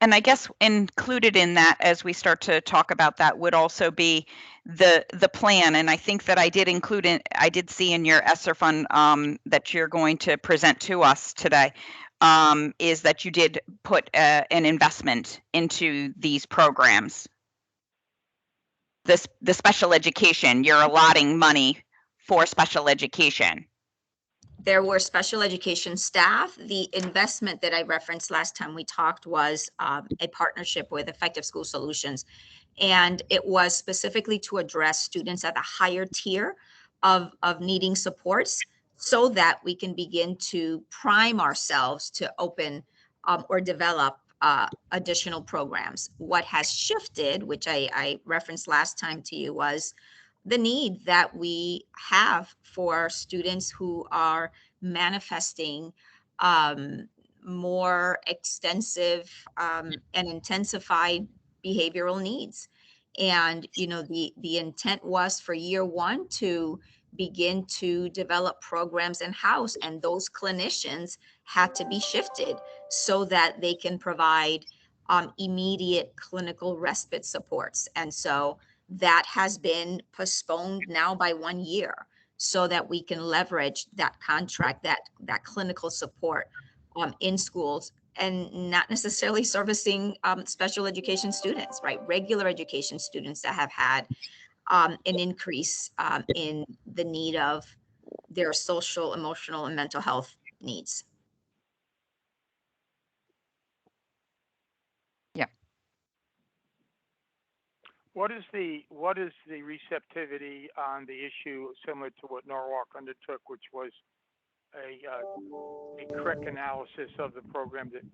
And I guess included in that, as we start to talk about that, would also be the plan. And I think that I did see in your ESSER fund that you're going to present to us today, is that you did put an investment into these programs. The special education, you're allotting money for special education. There were special education staff. The investment that I referenced last time we talked was a partnership with Effective School Solutions. And it was specifically to address students at the higher tier of needing supports so that we can begin to prime ourselves to open or develop additional programs. What has shifted, which I referenced last time to you, was the need that we have for students who are manifesting more extensive and intensified behavioral needs. And, you know, the intent was for year one to begin to develop programs in-house, and those clinicians had to be shifted so that they can provide immediate clinical respite supports. And so that has been postponed now by 1 year so that we can leverage that contract, that clinical support in schools, and not necessarily servicing special education students, right? Regular education students that have had an increase in the need of their social, emotional, and mental health needs. Yeah. What is the receptivity on the issue similar to what Norwalk undertook, which was a correct analysis of the program that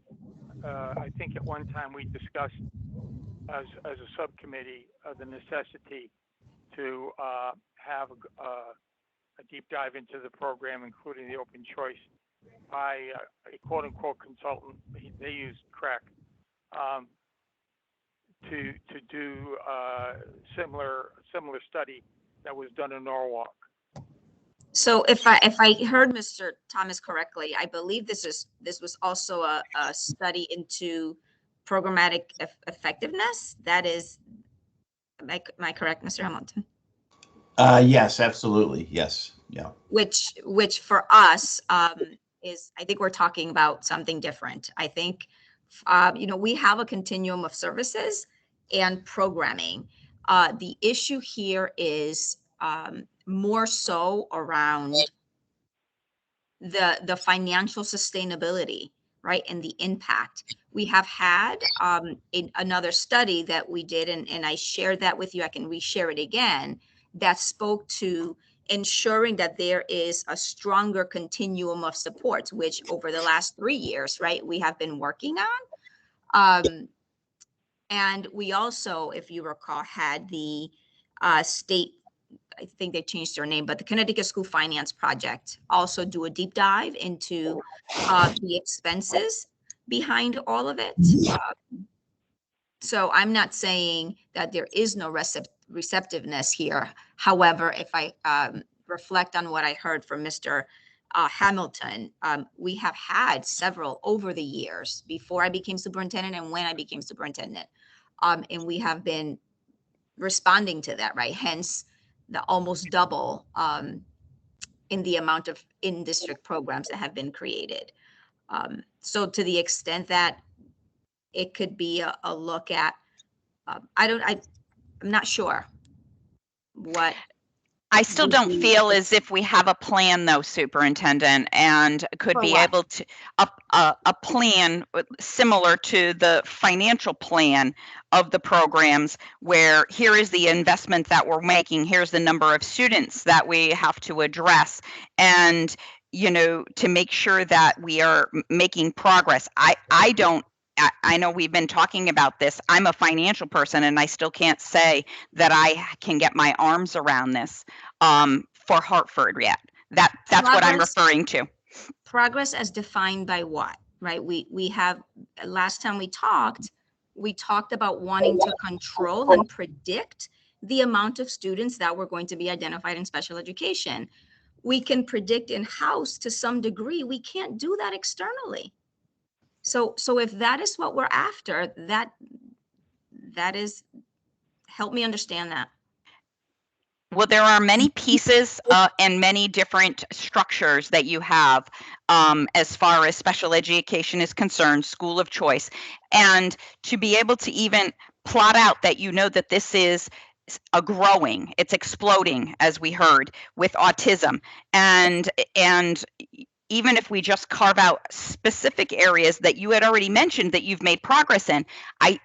I think at one time we discussed as a subcommittee the necessity to have a deep dive into the program, including the open choice by a quote unquote consultant. They used crack. To do similar study that was done in Norwalk. So if I heard Mr. Thomas correctly, I believe this was also a study into programmatic effectiveness. That is, am I correct, Mr. Hamilton? Yes, absolutely. Yes. Yeah. Which for us is, I think we're talking about something different. I think, we have a continuum of services and programming. The issue here is more so around the financial sustainability, right, and the impact. We have had another study that we did, and I shared that with you. I can reshare it again, that spoke to ensuring that there is a stronger continuum of supports, which over the last 3 years, right, we have been working on. And we also, if you recall, had the state, I think they changed their name, but the Connecticut School Finance Project also do a deep dive into the expenses behind all of it. So I'm not saying that there is no receptiveness here. However, if I reflect on what I heard from Mr. Hamilton, we have had several over the years before I became superintendent and when I became superintendent. And we have been responding to that, right? Hence the almost double in the amount of in-district programs that have been created. So to the extent that it could be a look at, I'm not sure what. I still don't feel as if we have a plan, though, Superintendent, and could be able to a plan similar to the financial plan of the programs, where here is the investment that we're making, here's the number of students that we have to address, and to make sure that we are making progress. I know we've been talking about this. I'm a financial person, and I still can't say that I can get my arms around this for Hartford yet. That's what I'm referring to. Progress as defined by what, right? We have, last time we talked about wanting to control and predict the amount of students that were going to be identified in special education. We can predict in-house to some degree. We can't do that externally. So if that is what we're after, that is, help me understand that. Well, there are many pieces and many different structures that you have as far as special education is concerned, school of choice. And to be able to even plot out that that this is it's exploding, as we heard, with autism. And even if we just carve out specific areas that you had already mentioned that you've made progress in,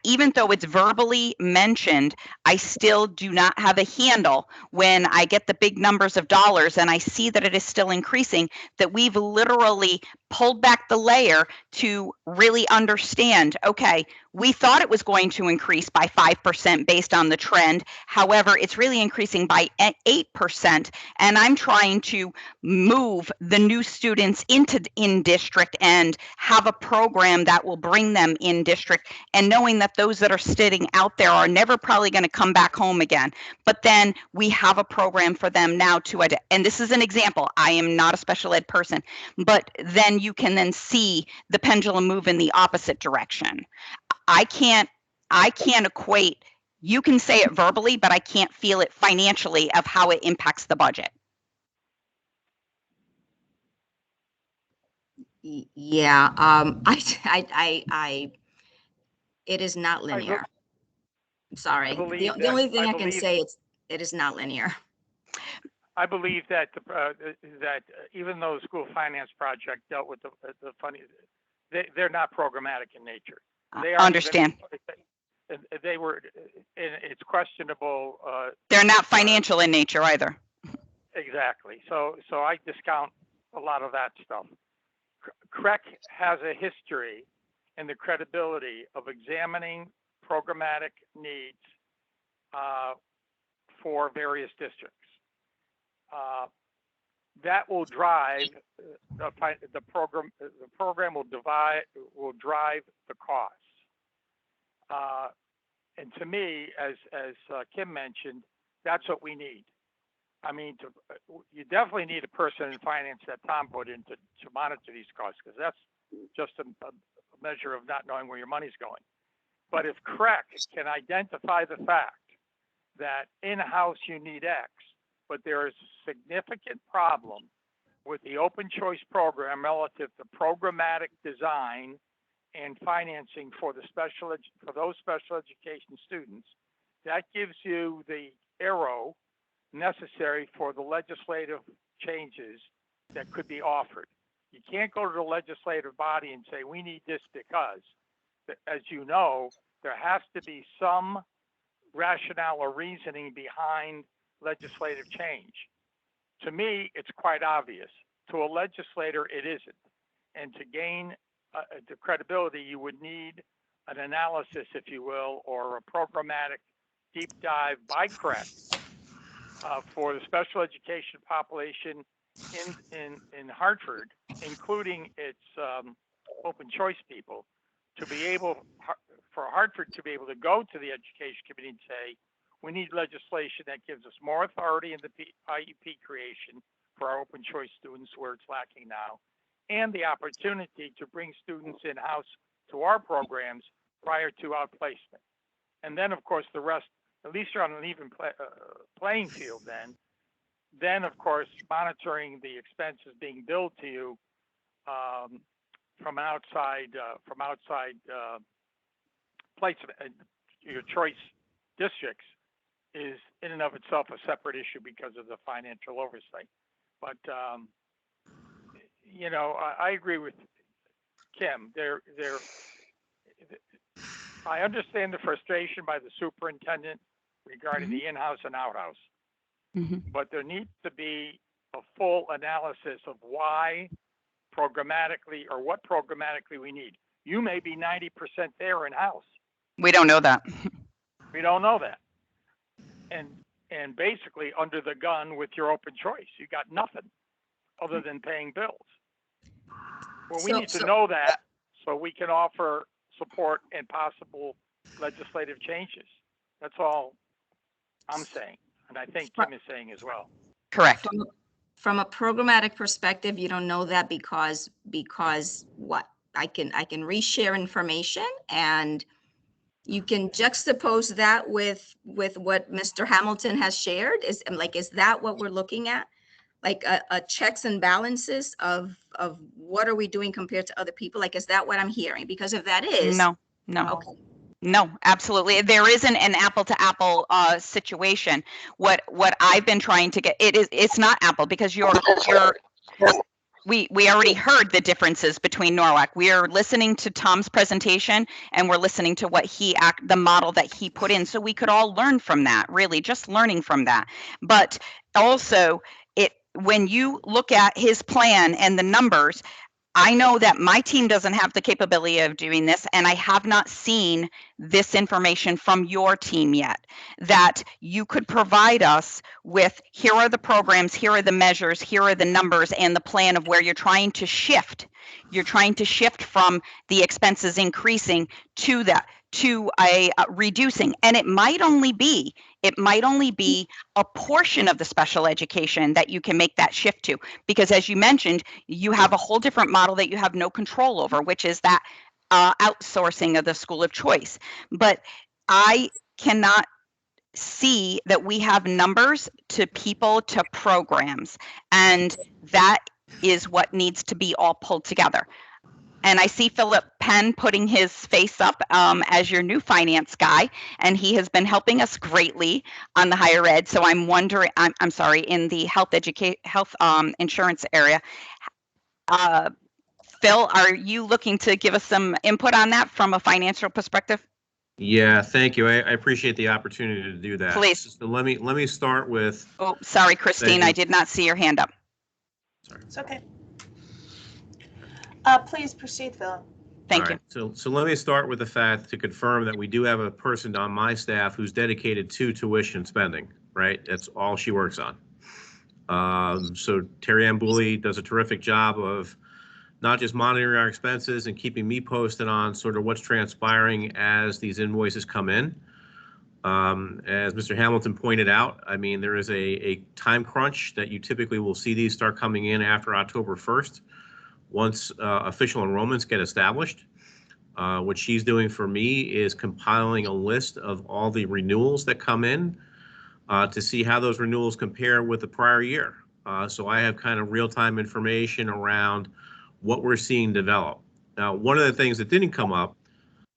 even though it's verbally mentioned, I still do not have a handle when I get the big numbers of dollars and I see that it is still increasing, that we've literally pulled back the layer to really understand, okay, we thought it was going to increase by 5% based on the trend. However, it's really increasing by 8%. And I'm trying to move the new students into in district and have a program that will bring them in district, and knowing that those that are sitting out there are never probably going to come back home again. But then we have a program for them now and this is an example. I am not a special ed person, but then you can then see the pendulum move in the opposite direction. I can't equate. You can say it verbally, but I can't feel it financially of how it impacts the budget. Yeah, it is not linear. I'm sorry. The only thing I can say is it is not linear. I believe that that even though the school finance project dealt with the funny, they're not programmatic in nature. They are. Understand. They were. It's questionable. They're not financial in nature either. Exactly. So I discount a lot of that stuff. CREC has a history and the credibility of examining programmatic needs for various districts. That will drive the program. The program will drive the costs. And to me, as Kim mentioned, that's what we need. I mean, you definitely need a person in finance that Tom put in to monitor these costs, because that's just a measure of not knowing where your money's going. But if CREC can identify the fact that in-house you need X, but there is a significant problem with the open choice program relative to programmatic design and financing for the for those special education students, that gives you the arrow necessary for the legislative changes that could be offered. You can't go to the legislative body and say, we need this because, as you know, there has to be some rationale or reasoning behind legislative change. To me, it's quite obvious. To a legislator, it isn't. And to gain the credibility, you would need an analysis, if you will, or a programmatic deep dive by CREC for the special education population in Hartford, including its open choice people, to be able, for Hartford to be able to go to the Education Committee and say, we need legislation that gives us more authority in the IEP creation for our open choice students where it's lacking now, and the opportunity to bring students in-house to our programs prior to outplacement. And then, of course, the rest, at least you're on an even playing field then. Then, of course, monitoring the expenses being billed to you from outside placement, your choice districts, is in and of itself a separate issue because of the financial oversight. But you know, I agree with Kim. I understand the frustration by the superintendent regarding the in-house and out-house, but there needs to be a full analysis of why programmatically, or what programmatically we need. You may be 90% there in-house. We don't know that. We don't know that. And basically under the gun with your open choice, you got nothing other than paying bills. Well, we need to know that so we can offer support and possible legislative changes. That's all I'm saying. And I think Kim is saying as well. Correct. From a programmatic perspective, you don't know that because what? I can reshare information, and you can juxtapose that with what Mr. Hamilton has shared. Is that what we're looking at? Like a checks and balances of what are we doing compared to other people? Like, is that what I'm hearing? Because if that is, No. okay. No, absolutely. There isn't an apple to apple situation. What I've been trying to get, it's not apple, because we already heard the differences between Norwalk. We are listening to Tom's presentation, and we're listening to what the model that he put in. So we could all learn from that, really just learning from that. But also when you look at his plan and the numbers, I know that my team doesn't have the capability of doing this, and I have not seen this information from your team yet, that you could provide us with, here are the programs, here are the measures, here are the numbers, and the plan of where you're trying to shift. You're trying to shift from the expenses increasing to a reducing. And it might only be a portion of the special education that you can make that shift to, because as you mentioned, you have a whole different model that you have no control over, which is that outsourcing of the school of choice. But I cannot see that we have numbers to people to programs, and that is what needs to be all pulled together. And I see Philip Penn putting his face up as your new finance guy, and he has been helping us greatly on the higher ed. So I'm wondering, I'm sorry, in the health insurance area. Phil, are you looking to give us some input on that from a financial perspective? Yeah, thank you. I appreciate the opportunity to do that. Please. So let me start with. Oh, sorry, Christine, I did not see your hand up. Sorry. It's okay. Please proceed, Phil. Thank you. So let me start with the fact to confirm that we do have a person on my staff who's dedicated to tuition spending, right? That's all she works on. So Terry Ann Booley does a terrific job of not just monitoring our expenses and keeping me posted on sort of what's transpiring as these invoices come in. As Mr. Hamilton pointed out, I mean, there is a time crunch that you typically will see these start coming in after October 1st, once official enrollments get established. What she's doing for me is compiling a list of all the renewals that come in to see how those renewals compare with the prior year. So I have kind of real-time information around what we're seeing develop. Now, one of the things that didn't come up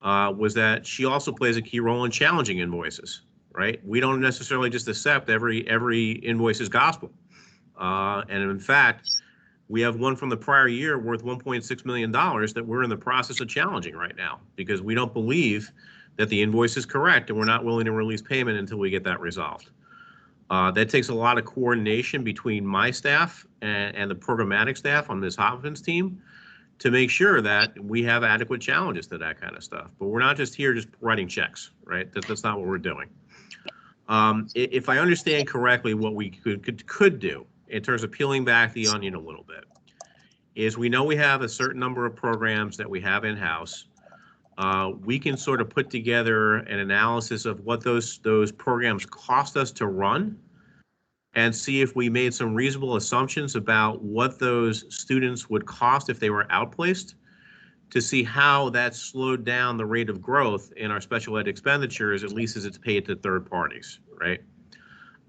was that she also plays a key role in challenging invoices, right? We don't necessarily just accept every invoice as gospel. And in fact, we have one from the prior year worth $1.6 million that we're in the process of challenging right now because we don't believe that the invoice is correct and we're not willing to release payment until we get that resolved. That takes a lot of coordination between my staff and the programmatic staff on Ms. Hopkins' team to make sure that we have adequate challenges to that kind of stuff. But we're not just here just writing checks, right? That's not what we're doing. If I understand correctly, what we could do in terms of peeling back the onion a little bit is we know we have a certain number of programs that we have in-house. We can sort of put together an analysis of what those programs cost us to run and see if we made some reasonable assumptions about what those students would cost if they were outplaced to see how that slowed down the rate of growth in our special ed expenditures, at least as it's paid to third parties, right?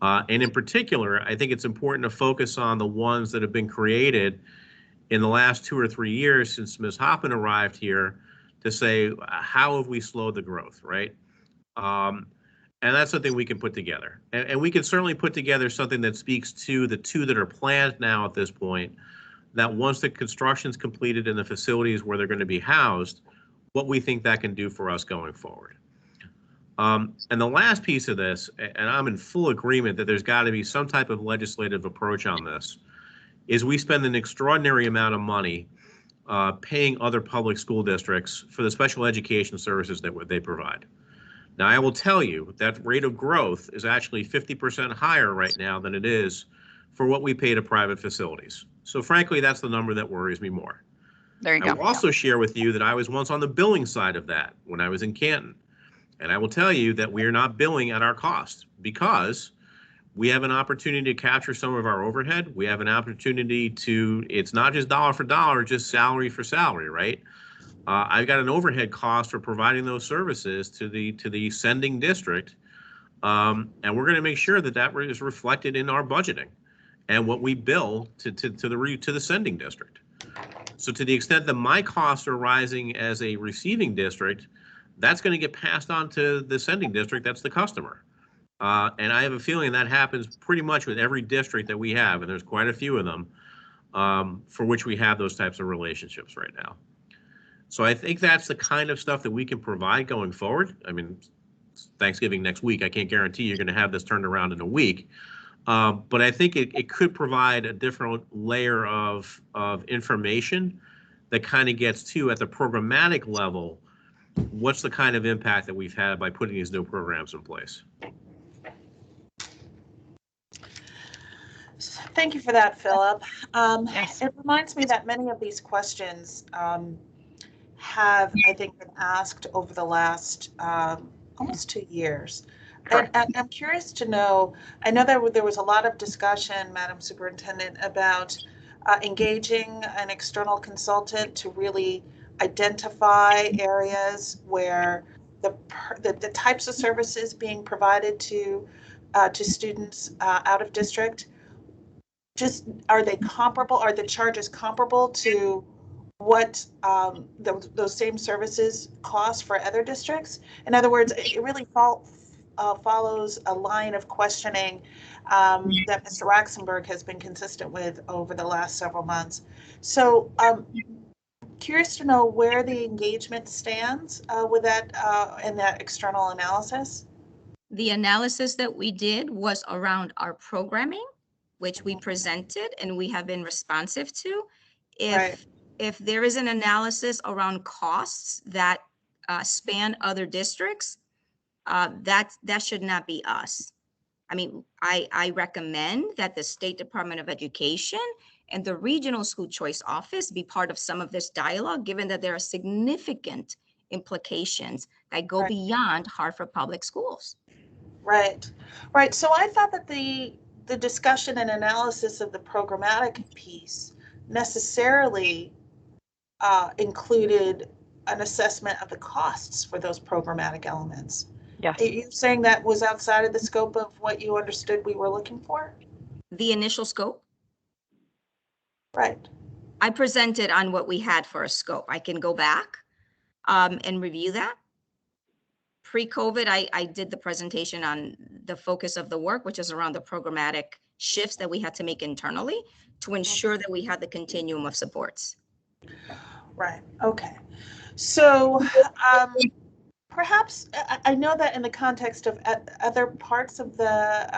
And in particular, I think it's important to focus on the ones that have been created in the last 2 or 3 years since Ms. Hoppin arrived here to say, how have we slowed the growth, right? And that's something we can put together. And we can certainly put together something that speaks to the 2 that are planned now at this point, that once the construction's completed in the facilities where they're going to be housed, what we think that can do for us going forward. And the last piece of this, and I'm in full agreement that there's got to be some type of legislative approach on this, is we spend an extraordinary amount of money paying other public school districts for the special education services that they provide. Now, I will tell you that rate of growth is actually 50% higher right now than it is for what we pay to private facilities. So frankly, that's the number that worries me more. There you I go. will also share with you that I was once on the billing side of that when I was in Canton. And I will tell you that we are not billing at our cost because we have an opportunity to capture some of our overhead. We have an opportunity to, it's not just dollar for dollar, just salary for salary, right? I've got an overhead cost for providing those services to the sending district. And we're going to make sure that that is reflected in our budgeting and what we bill to the sending district. So to the extent that my costs are rising as a receiving district, that's going to get passed on to the sending district, that's the customer. And I have a feeling that happens pretty much with every district that we have, and there's quite a few of them for which we have those types of relationships right now. So I think that's the kind of stuff that we can provide going forward. I mean, Thanksgiving next week, I can't guarantee you're going to have this turned around in a week. But I think it could provide a different layer of information that kind of gets to, at the programmatic level, what's the kind of impact that we've had by putting these new programs in place. Thank you for that, Philip. Yes. It reminds me that many of these questions have, I think, been asked over the last almost 2 years. And I'm curious to know, I know that there was a lot of discussion, Madam Superintendent, about engaging an external consultant to really identify areas where the types of services being provided to students out of district, just are they comparable? Are the charges comparable to what those same services cost for other districts? In other words, it really follows a line of questioning that Mr. Raxenberg has been consistent with over the last several months. So curious to know where the engagement stands with that in that external analysis. The analysis that we did was around our programming, which we presented and we have been responsive to. If there is an analysis around costs that span other districts, that should not be us. I mean, I recommend that the State Department of Education and the Regional School Choice Office be part of some of this dialogue, given that there are significant implications that go beyond Hartford Public Schools. Right. So I thought that the discussion and analysis of the programmatic piece necessarily included an assessment of the costs for those programmatic elements. Yes. Are you saying that was outside of the scope of what you understood we were looking for? The initial scope, Right. I presented on what we had for a scope. I can go back and review that. Pre-COVID, I did the presentation on the focus of the work, which is around the programmatic shifts that we had to make internally to ensure that we had the continuum of supports. Right. Okay. So perhaps I know that in the context of other parts of the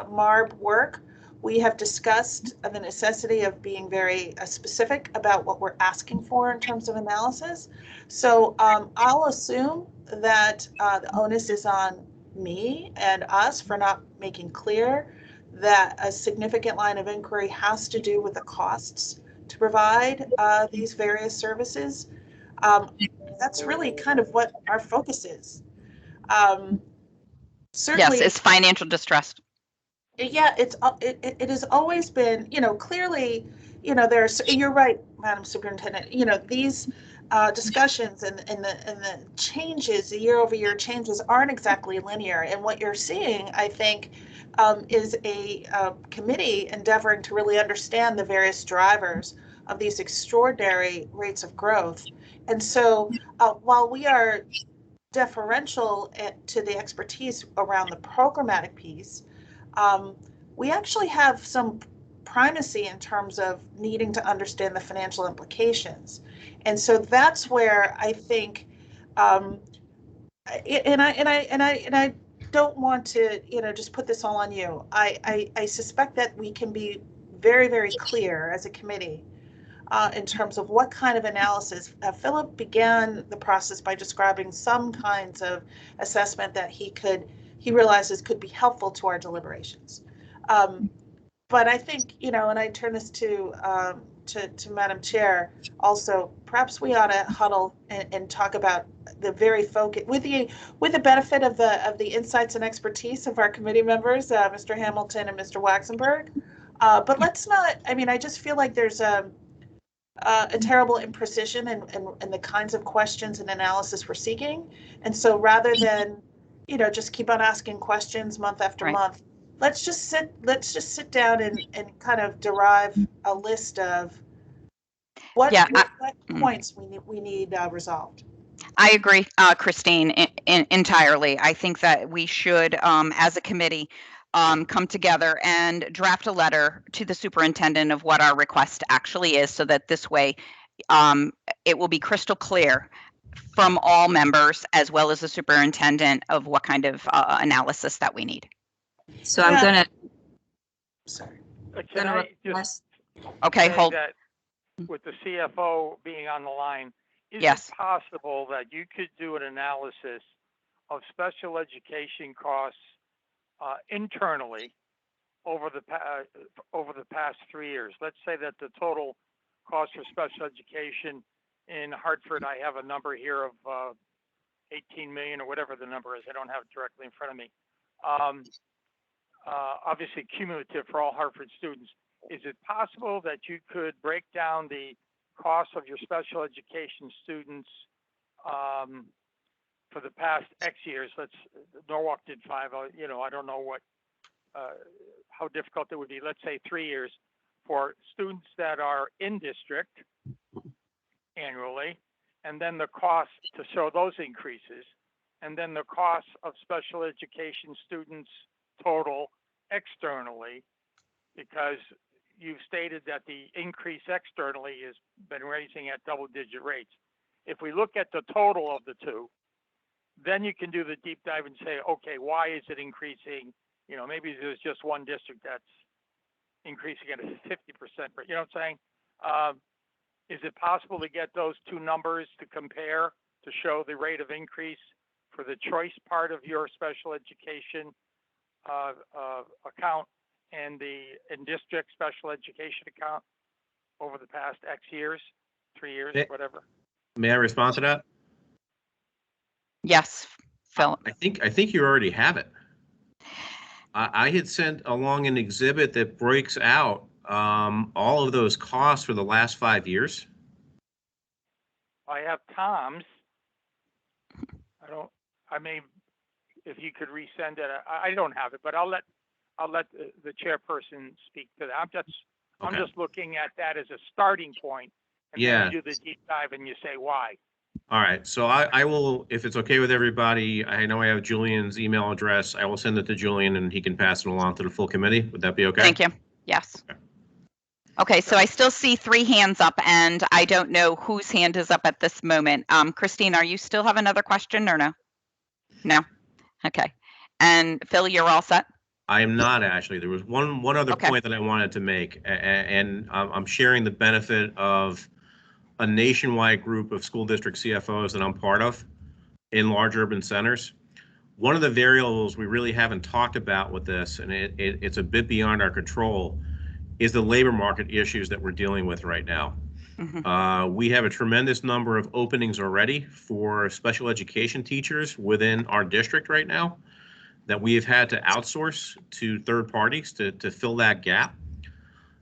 MARB work, we have discussed the necessity of being very specific about what we're asking for in terms of analysis. So I'll assume that the onus is on me and us for not making clear that a significant line of inquiry has to do with the costs to provide these various services. That's really kind of what our focus is. Certainly, Yes, it's financial distress. yeah, it has always been, clearly, you're right, Madam Superintendent, these discussions and the changes, the year-over-year changes aren't exactly linear. And what you're seeing, I think, is a committee endeavoring to really understand the various drivers of these extraordinary rates of growth. And so while we are deferential to the expertise around the programmatic piece, we actually have some primacy in terms of needing to understand the financial implications. And so that's where I think, and I don't want to, just put this all on you. I suspect that we can be very, very clear as a committee in terms of what kind of analysis. Philip began the process by describing some kinds of assessment that he realizes could be helpful to our deliberations. But I think, and I turn this to Madam Chair, also, perhaps we ought to huddle and talk about the very focus with the benefit of the insights and expertise of our committee members, Mr. Hamilton and Mr. Waxenberg. But let's not, I just feel like there's a terrible imprecision in the kinds of questions and analysis we're seeking. And so rather than, just keep on asking questions month after month, let's just sit down and kind of derive a list of what points we need resolved. I agree, Christine, entirely. I think that we should, as a committee, come together and draft a letter to the superintendent of what our request actually is, so that this way it will be crystal clear from all members as well as the superintendent of what kind of analysis that we need. So I'm gonna. Sorry. Can I just okay, say hold. that with the CFO being on the line, is Yes. it possible that you could do an analysis of special education costs internally over the past 3 years? Let's say that the total cost for special education in Hartford, I have a number here of 18 million or whatever the number is. I don't have it directly in front of me. Obviously cumulative for all Hartford students. Is it possible that you could break down the cost of your special education students for the past X years? Norwalk did 5, I don't know how difficult it would be. Let's say 3 years for students that are in district annually, and then the cost to show those increases, and then the cost of special education students total externally, because you've stated that the increase externally has been raising at double-digit rates. If we look at the total of the two, then you can do the deep dive and say, okay, why is it increasing? Maybe there's just one district that's increasing at a 50%, but you know what I'm saying? Is it possible to get those two numbers to compare to show the rate of increase for the choice part of your special education account and the in-district special education account over the past X years, 3 years, whatever? May I respond to that? Yes, Phil. I think you already have it. I had sent along an exhibit that breaks out all of those costs for the last 5 years. I have Tom's, I may, if you could resend it, I don't have it, but I'll let the chairperson speak to that. I'm Okay. just looking at that as a starting point, and Yeah. then you do the deep dive and you say why. All right. So I will, if it's okay with everybody, I know I have Julian's email address. I will send it to Julian and he can pass it along to the full committee. Would that be okay? Thank you. Yes. Okay. Okay, so I still see 3 hands up, and I don't know whose hand is up at this moment. Christine, are you still have another question or no? No? Okay. And Phil, you're all set? I am not actually. There was one other Okay. point that I wanted to make, and I'm sharing the benefit of a nationwide group of school district CFOs that I'm part of in large urban centers. One of the variables we really haven't talked about with this, and it's a bit beyond our control, is the labor market issues that we're dealing with right now. We have a tremendous number of openings already for special education teachers within our district right now that we have had to outsource to third parties to fill that gap.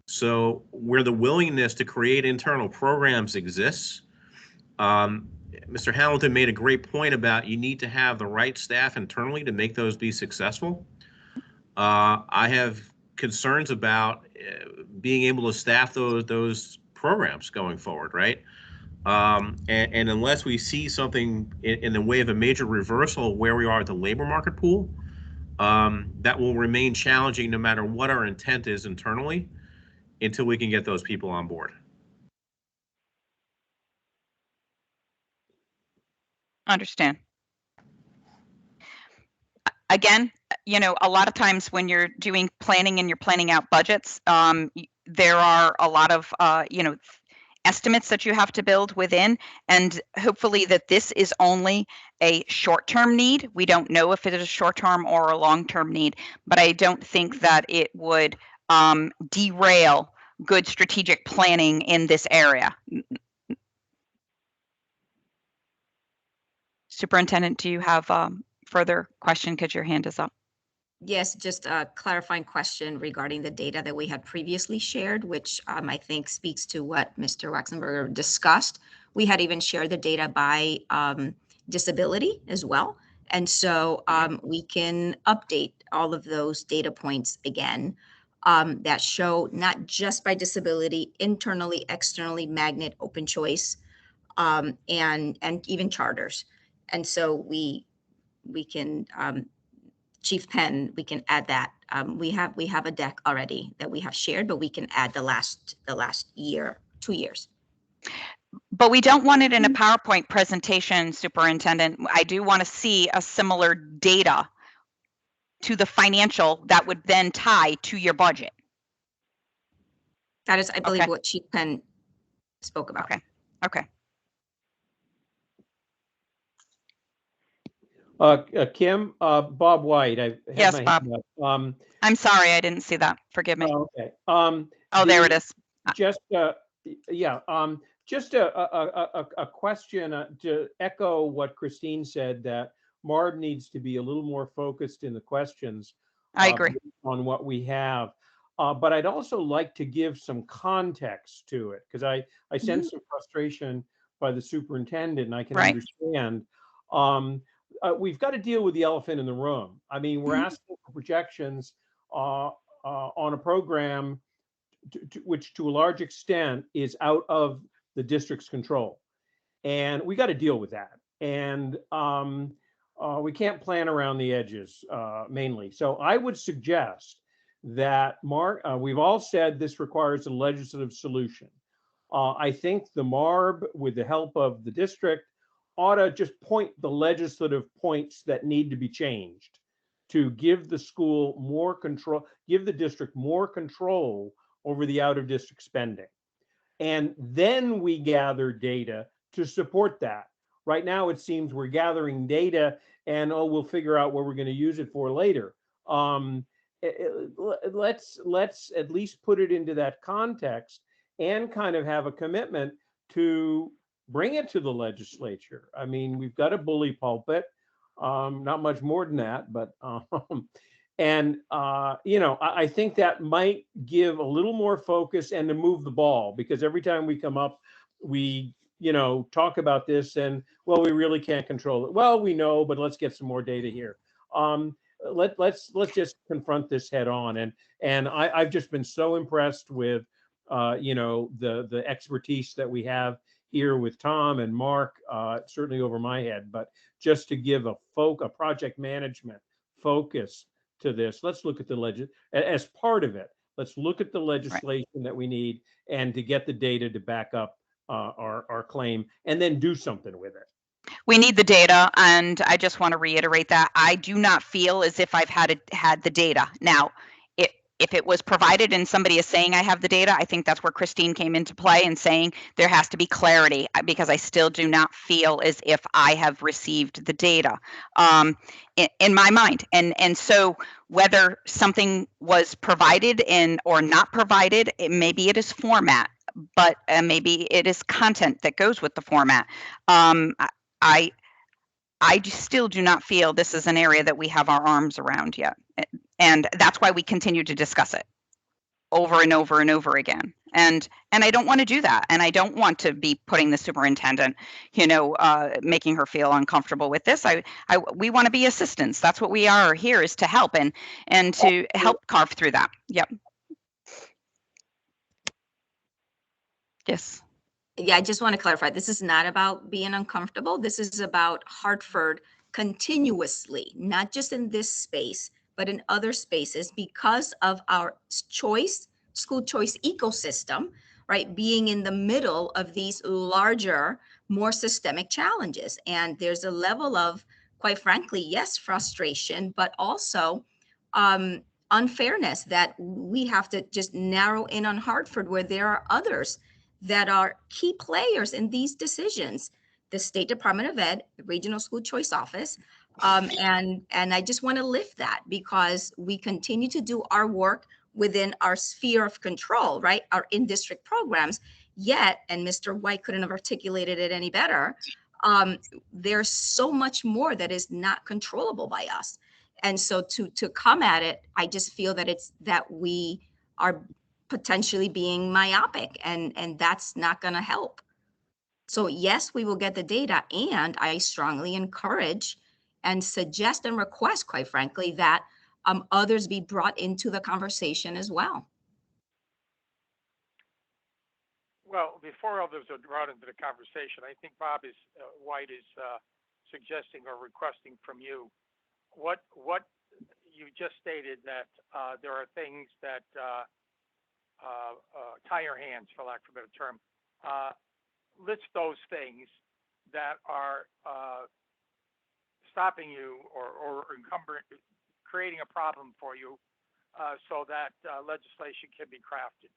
So where the willingness to create internal programs exists, Mr. Hamilton made a great point about you need to have the right staff internally to make those be successful. I have concerns about being able to staff those programs going forward, right? And unless we see something in the way of a major reversal of where we are at the labor market pool, that will remain challenging no matter what our intent is internally until we can get those people on board. Understand. Again, a lot of times when you're doing planning and you're planning out budgets, there are a lot of, estimates that you have to build within, and hopefully that this is only a short-term need. We don't know if it is a short-term or a long-term need, but I don't think that it would derail good strategic planning in this area. Superintendent, do you have further question because your hand is up? Yes, just a clarifying question regarding the data that we had previously shared, which I think speaks to what Mr. Waxenberger discussed. We had even shared the data by disability as well. And so we can update all of those data points again that show not just by disability, internally, externally, magnet, open choice, and even charters. And so we can Chief Penn, we can add that. We have a deck already that we have shared, but we can add the last year, 2 years. But we don't want it in a PowerPoint presentation, Superintendent. I do want to see a similar data to the financial that would then tie to your budget. That is, I believe, Okay. what Chief Penn spoke about. Okay. Kim, Bob White. I have Yes, my Bob. hand up. I'm sorry, I didn't see that. Forgive me. Oh, okay. There it is. Just just a question to echo what Christine said, that MARB needs to be a little more focused in the questions. I agree. On what we have. But I'd also like to give some context to it, because I sense some frustration by the superintendent, and I can understand. We've got to deal with the elephant in the room. I mean, we're asking for projections on a program which to a large extent is out of the district's control. And we got to deal with that. And we can't plan around the edges mainly. So I would suggest that we've all said this requires a legislative solution. I think the MARB, with the help of the district, ought to just point the legislative points that need to be changed to give the school more control, give the district more control over the out of district spending. And then we gather data to support that. Right now, it seems we're gathering data and, we'll figure out what we're going to use it for later. Let's at least put it into that context and kind of have a commitment to bring it to the legislature. I mean, we've got a bully pulpit, not much more than that, but I think that might give a little more focus and to move the ball, because every time we come up, we talk about this and, well, we really can't control it. Well, we know, but let's get some more data here. Let's just confront this head on. And I've just been so impressed with, the expertise that we have here with Tom and Mark, certainly over my head, but just to give a project management focus to this, let's look at as part of it. Let's look at the legislation that we need and to get the data to back up our claim, and then do something with it. We need the data, and I just want to reiterate that I do not feel as if I've had the data. Now, if it was provided and somebody is saying I have the data, I think that's where Christine came into play and saying there has to be clarity, because I still do not feel as if I have received the data in my mind. And so whether something was provided or not provided, maybe it is format, but maybe it is content that goes with the format. I still do not feel this is an area that we have our arms around yet. And that's why we continue to discuss it over and over and over again. And I don't want to do that. And I don't want to be putting the superintendent, making her feel uncomfortable with this. We want to be assistants. That's what we are here, is to help and to help carve through that. Yep. Yes. Yeah, I just want to clarify, this is not about being uncomfortable. This is about Hartford continuously, not just in this space, but in other spaces, because of our school choice ecosystem, right? Being in the middle of these larger, more systemic challenges. And there's a level of, quite frankly, yes, frustration, but also unfairness that we have to just narrow in on Hartford, where there are others that are key players in these decisions. The State Department of Ed, the Regional School Choice Office, and I just want to lift that, because we continue to do our work within our sphere of control, right? Our in-district programs, yet, and Mr. White couldn't have articulated it any better, there's so much more that is not controllable by us. And so to come at it, I just feel that we are potentially being myopic, and that's not going to help. So yes, we will get the data, and I strongly encourage and suggest and request, quite frankly, that others be brought into the conversation as well. Well, before others are brought into the conversation, I think Bob White is suggesting or requesting from you what you just stated, that there are things that tie your hands, for lack of a better term. List those things that are stopping you or creating a problem for you, so that legislation can be crafted.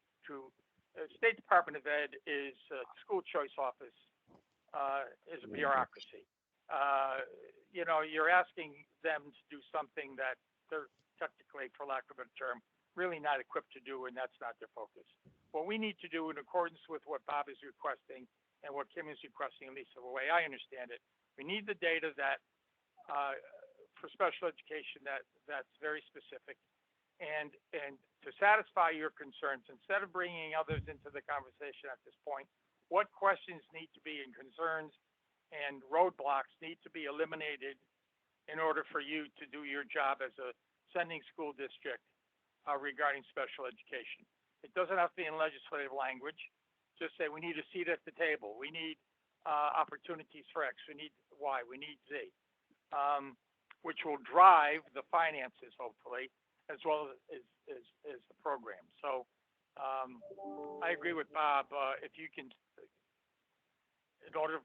State Department of Ed is school choice office, is a bureaucracy. You're asking them to do something that they're technically, for lack of a term, really not equipped to do, and that's not their focus. What we need to do, in accordance with what Bob is requesting and what Kim is requesting, at least the way I understand it, we need the data that for special education that's very specific, and to satisfy your concerns, instead of bringing others into the conversation at this point, what questions need to be, and concerns and roadblocks need to be eliminated in order for you to do your job as a sending school district regarding special education. It doesn't have to be in legislative language. Just say we need a seat at the table. We need opportunities for X. We need Y. We need Z, which will drive the finances, hopefully, as well as the program. So I agree with Bob. If you can, in order to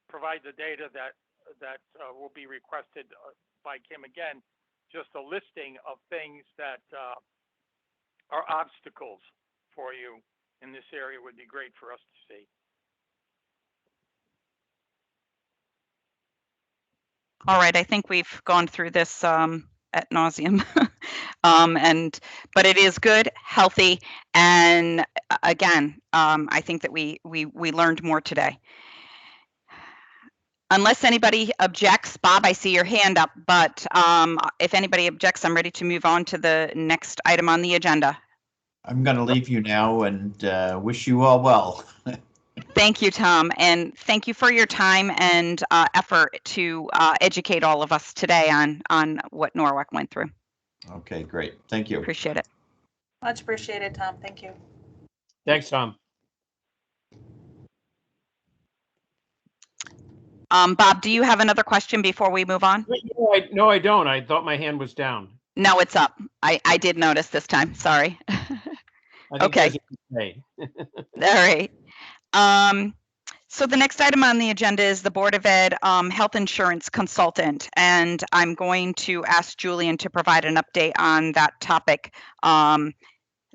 provide the data that will be requested by Kim again, just a listing of things that are obstacles for you in this area would be great for us to see. All right, I think we've gone through this ad nauseum, but it is good, healthy, and again, I think that we learned more today. Unless anybody objects, Bob, I see your hand up, but if anybody objects, I'm ready to move on to the next item on the agenda. I'm going to leave you now and wish you all well. Thank you, Tom, and thank you for your time and effort to educate all of us today on what Norwalk went through. Okay, great. Thank you. Appreciate it. Much appreciated, Tom. Thank you. Thanks, Tom. Bob, do you have another question before we move on? No, I don't. I thought my hand was down. No, it's up. I did notice this time. Sorry. I think Okay. there's a mistake. All right. So the next item on the agenda is the Board of Ed health insurance consultant, and I'm going to ask Julian to provide an update on that topic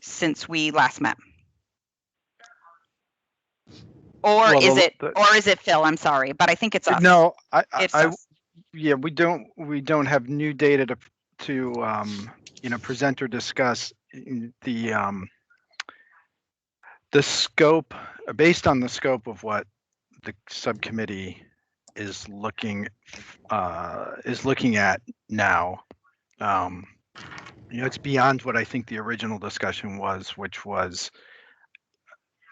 since we last met. Or Well, is it Phil? I'm sorry, but I think it's us. No, It's us. yeah, we don't have new data to present or discuss. The scope, based on the scope of what the subcommittee is looking at now. It's beyond what I think the original discussion was, which was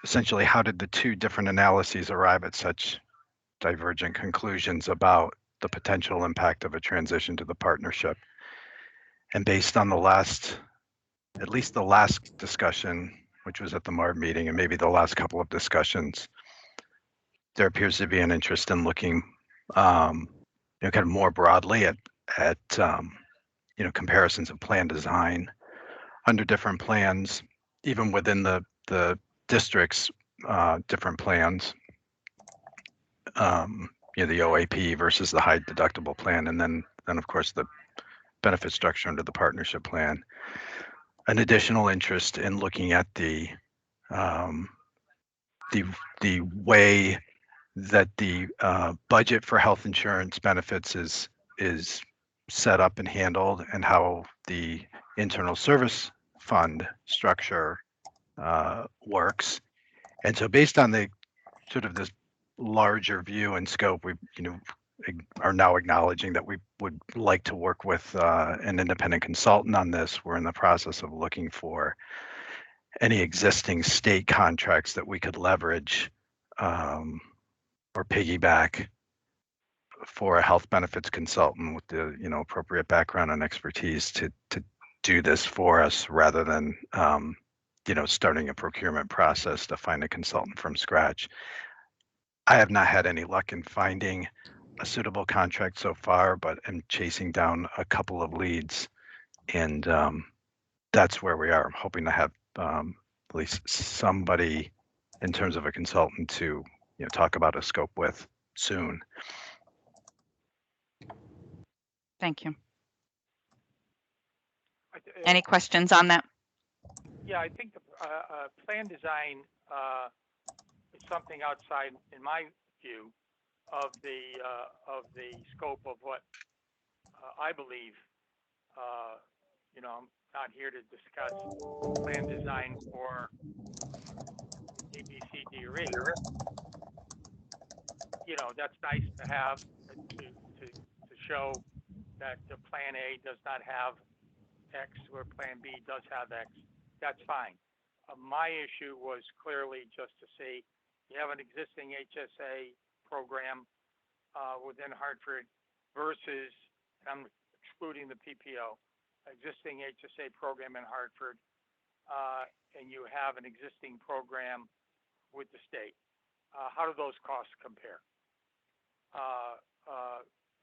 essentially how did the two different analyses arrive at such divergent conclusions about the potential impact of a transition to the partnership. And based on at least the last discussion, which was at the MARB meeting, and maybe the last couple of discussions, there appears to be an interest in looking kind of more broadly at comparisons of plan design under different plans, even within the district's different plans. The OAP versus the high deductible plan, and then of course the benefit structure under the partnership plan. An additional interest in looking at the way that the budget for health insurance benefits is set up and handled, and how the internal service fund structure works. And so based on the sort of this larger view and scope, we are now acknowledging that we would like to work with an independent consultant on this. We're in the process of looking for any existing state contracts that we could leverage or piggyback for a health benefits consultant with the appropriate background and expertise to do this for us, rather than starting a procurement process to find a consultant from scratch. I have not had any luck in finding a suitable contract so far, but I'm chasing down a couple of leads, and that's where we are. I'm hoping to have at least somebody in terms of a consultant to talk about a scope with soon. Thank you. Any questions on that? Yeah, I think the plan design is something outside, in my view, of the scope of what I believe. I'm not here to discuss plan design for A, B, C, D, or E. That's nice to have to show that the plan A does not have X or plan B does have X. That's fine. My issue was clearly just to see you have an existing HSA program within Hartford versus, and I'm excluding the PPO, existing HSA program in Hartford, and you have an existing program with the state. How do those costs compare?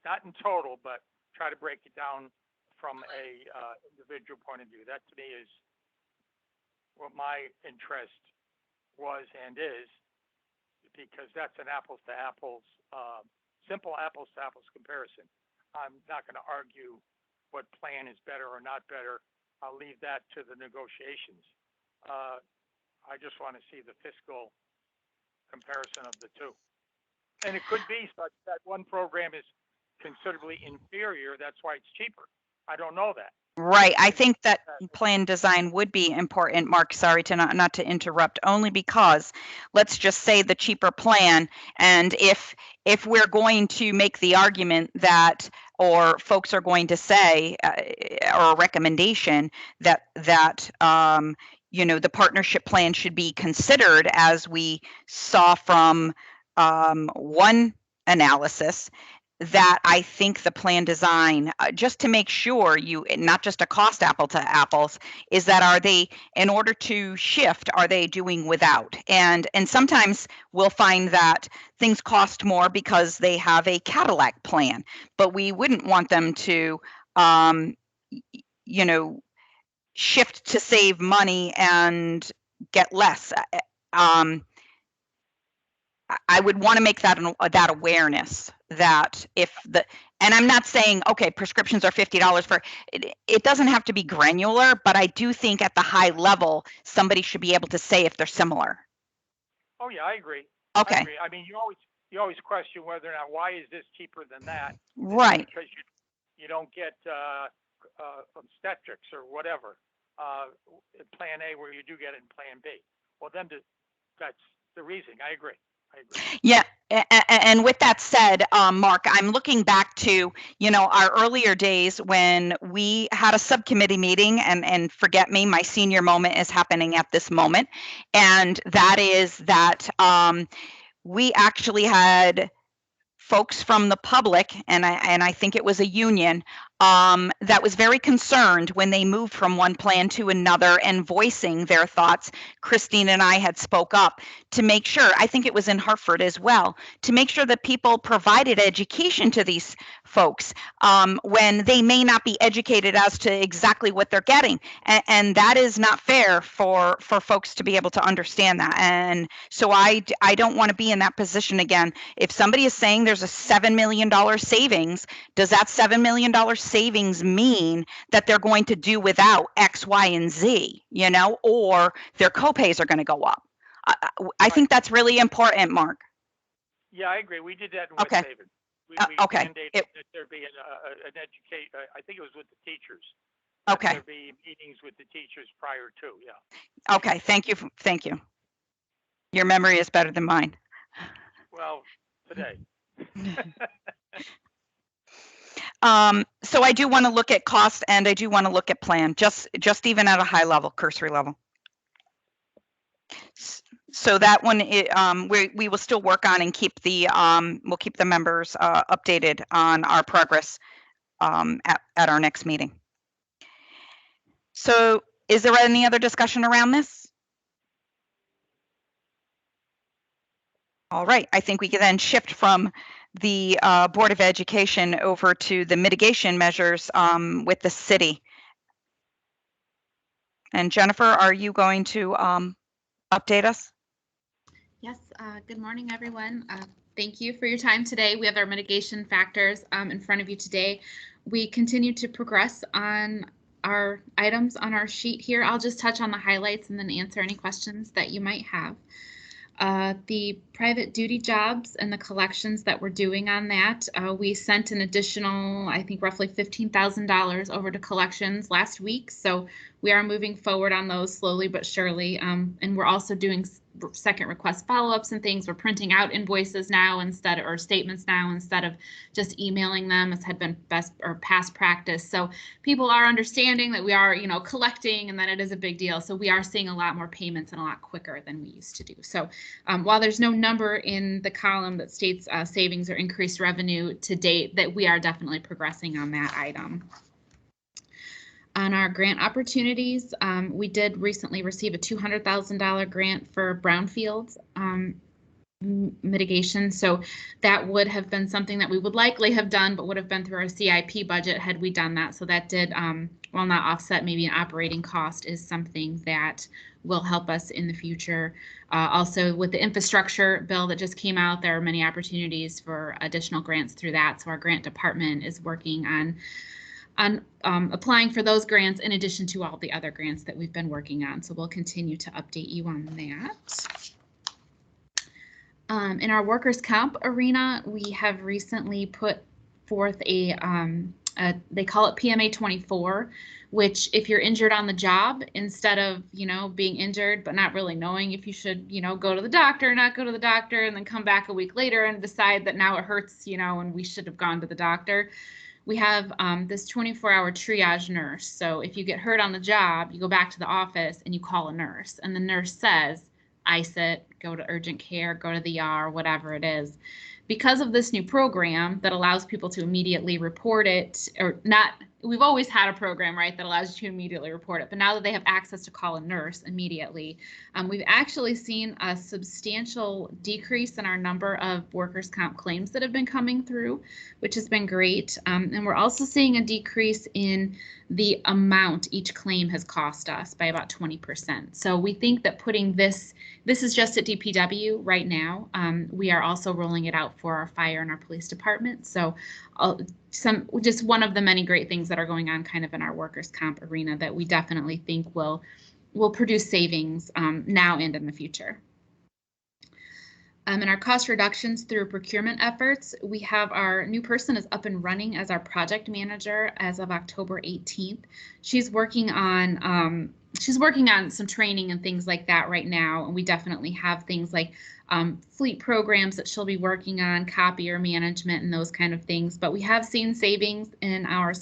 Not in total, but try to break it down from a individual point of view. That to me is what my interest was and is, because that's an apples to apples, simple apples to apples comparison. I'm not going to argue what plan is better or not better. I'll leave that to the negotiations. I just want to see the fiscal comparison of the two. And it could be such that one program is considerably inferior. That's why it's cheaper. I don't know that. Right. I think that plan design would be important, Mark. Sorry to not to interrupt, only because let's just say the cheaper plan. And if we're going to make the argument that, or folks are going to say, or a recommendation that the partnership plan should be considered, as we saw from one analysis, that I think the plan design, just to make sure not just a cost apple to apples, is that are they, in order to shift, are they doing without? And sometimes we'll find that things cost more because they have a Cadillac plan, but we wouldn't want them to, shift to save money and get less. I would want to make that awareness that and I'm not saying, okay, prescriptions are $50 for it doesn't have to be granular, but I do think at the high level, somebody should be able to say if they're similar. Oh yeah, I agree. Okay. I agree. I mean, you always question whether or not, why is this cheaper than that? Right. Because you don't get obstetrics or whatever in Plan A where you do get it in Plan B. Well, then that's the reason. I agree. Yeah, and with that said, Mark, I'm looking back to, our earlier days when we had a subcommittee meeting, and forget me, my senior moment is happening at this moment, and that is that we actually had folks from the public, and I think it was a union, that was very concerned when they moved from one plan to another and voicing their thoughts. Christine and I had spoke up to make sure, I think it was in Hartford as well, to make sure that people provided education to these folks when they may not be educated as to exactly what they're getting. And that is not fair for folks to be able to understand that. And so I don't want to be in that position again. If somebody is saying there's a $7 million savings, does that $7 million savings mean that they're going to do without X, Y, and Z, or their copays are going to go up? I think that's really important, Mark. Yeah, I agree. We did that in West Okay. Haven. We Okay. mandated that there be an educate. I think it was with the teachers. Okay. There be meetings with the teachers prior to. Yeah. Okay. Thank you. Thank you. Your memory is better than mine. Well, today. So I do want to look at cost, and I do want to look at plan, just even at a high level, cursory level. So that one, we will still work on and keep the we'll keep the members updated on our progress at our next meeting. So is there any other discussion around this? All right, I think we can then shift from the Board of Education over to the mitigation measures with the city. And Jennifer, are you going to update us? Yes, good morning, everyone. Thank you for your time today. We have our mitigation factors in front of you today. We continue to progress on our items on our sheet here. I'll just touch on the highlights and then answer any questions that you might have. The private duty jobs and the collections that we're doing on that, we sent an additional, I think, roughly $15,000 over to collections last week. So we are moving forward on those slowly but surely. And we're also doing second request follow-ups and things. We're printing out invoices now or statements now instead of just emailing them, as had been past practice. So people are understanding that we are, collecting, and that it is a big deal. So we are seeing a lot more payments and a lot quicker than we used to do. So while there's no number in the column that states savings or increased revenue to date, that we are definitely progressing on that item. On our grant opportunities, we did recently receive a $200,000 grant for Brownfields mitigation. So that would have been something that we would likely have done, but would have been through our CIP budget had we done that. So that did, while not offset maybe an operating cost, is something that will help us in the future. Also, with the infrastructure bill that just came out, there are many opportunities for additional grants through that. So our grant department is working on applying for those grants in addition to all the other grants that we've been working on. So we'll continue to update you on that. In our workers' comp arena, we have recently put forth they call it PMA 24, which if you're injured on the job, instead of, being injured but not really knowing if you should, go to the doctor or not go to the doctor, and then come back a week later and decide that now it hurts, and we should have gone to the doctor, we have this 24-hour triage nurse. So if you get hurt on the job, you go back to the office and you call a nurse, and the nurse says, ice it, go to urgent care, go to the ER, whatever it is. Because of this new program that allows people to immediately report it, or not, we've always had a program, right, that allows you to immediately report it, but now that they have access to call a nurse immediately, we've actually seen a substantial decrease in our number of workers' comp claims that have been coming through, which has been great. And we're also seeing a decrease in the amount each claim has cost us by about 20%. So we think that putting this is just at DPW right now. We are also rolling it out for our fire and our police department. So just one of the many great things that are going on kind of in our workers' comp arena that we definitely think will produce savings now and in the future. In our cost reductions through procurement efforts, we have our new person is up and running as our project manager as of October 18th. She's working on some training and things like that right now, and we definitely have things like fleet programs that she'll be working on, copier management, and those kind of things. But we have seen savings in our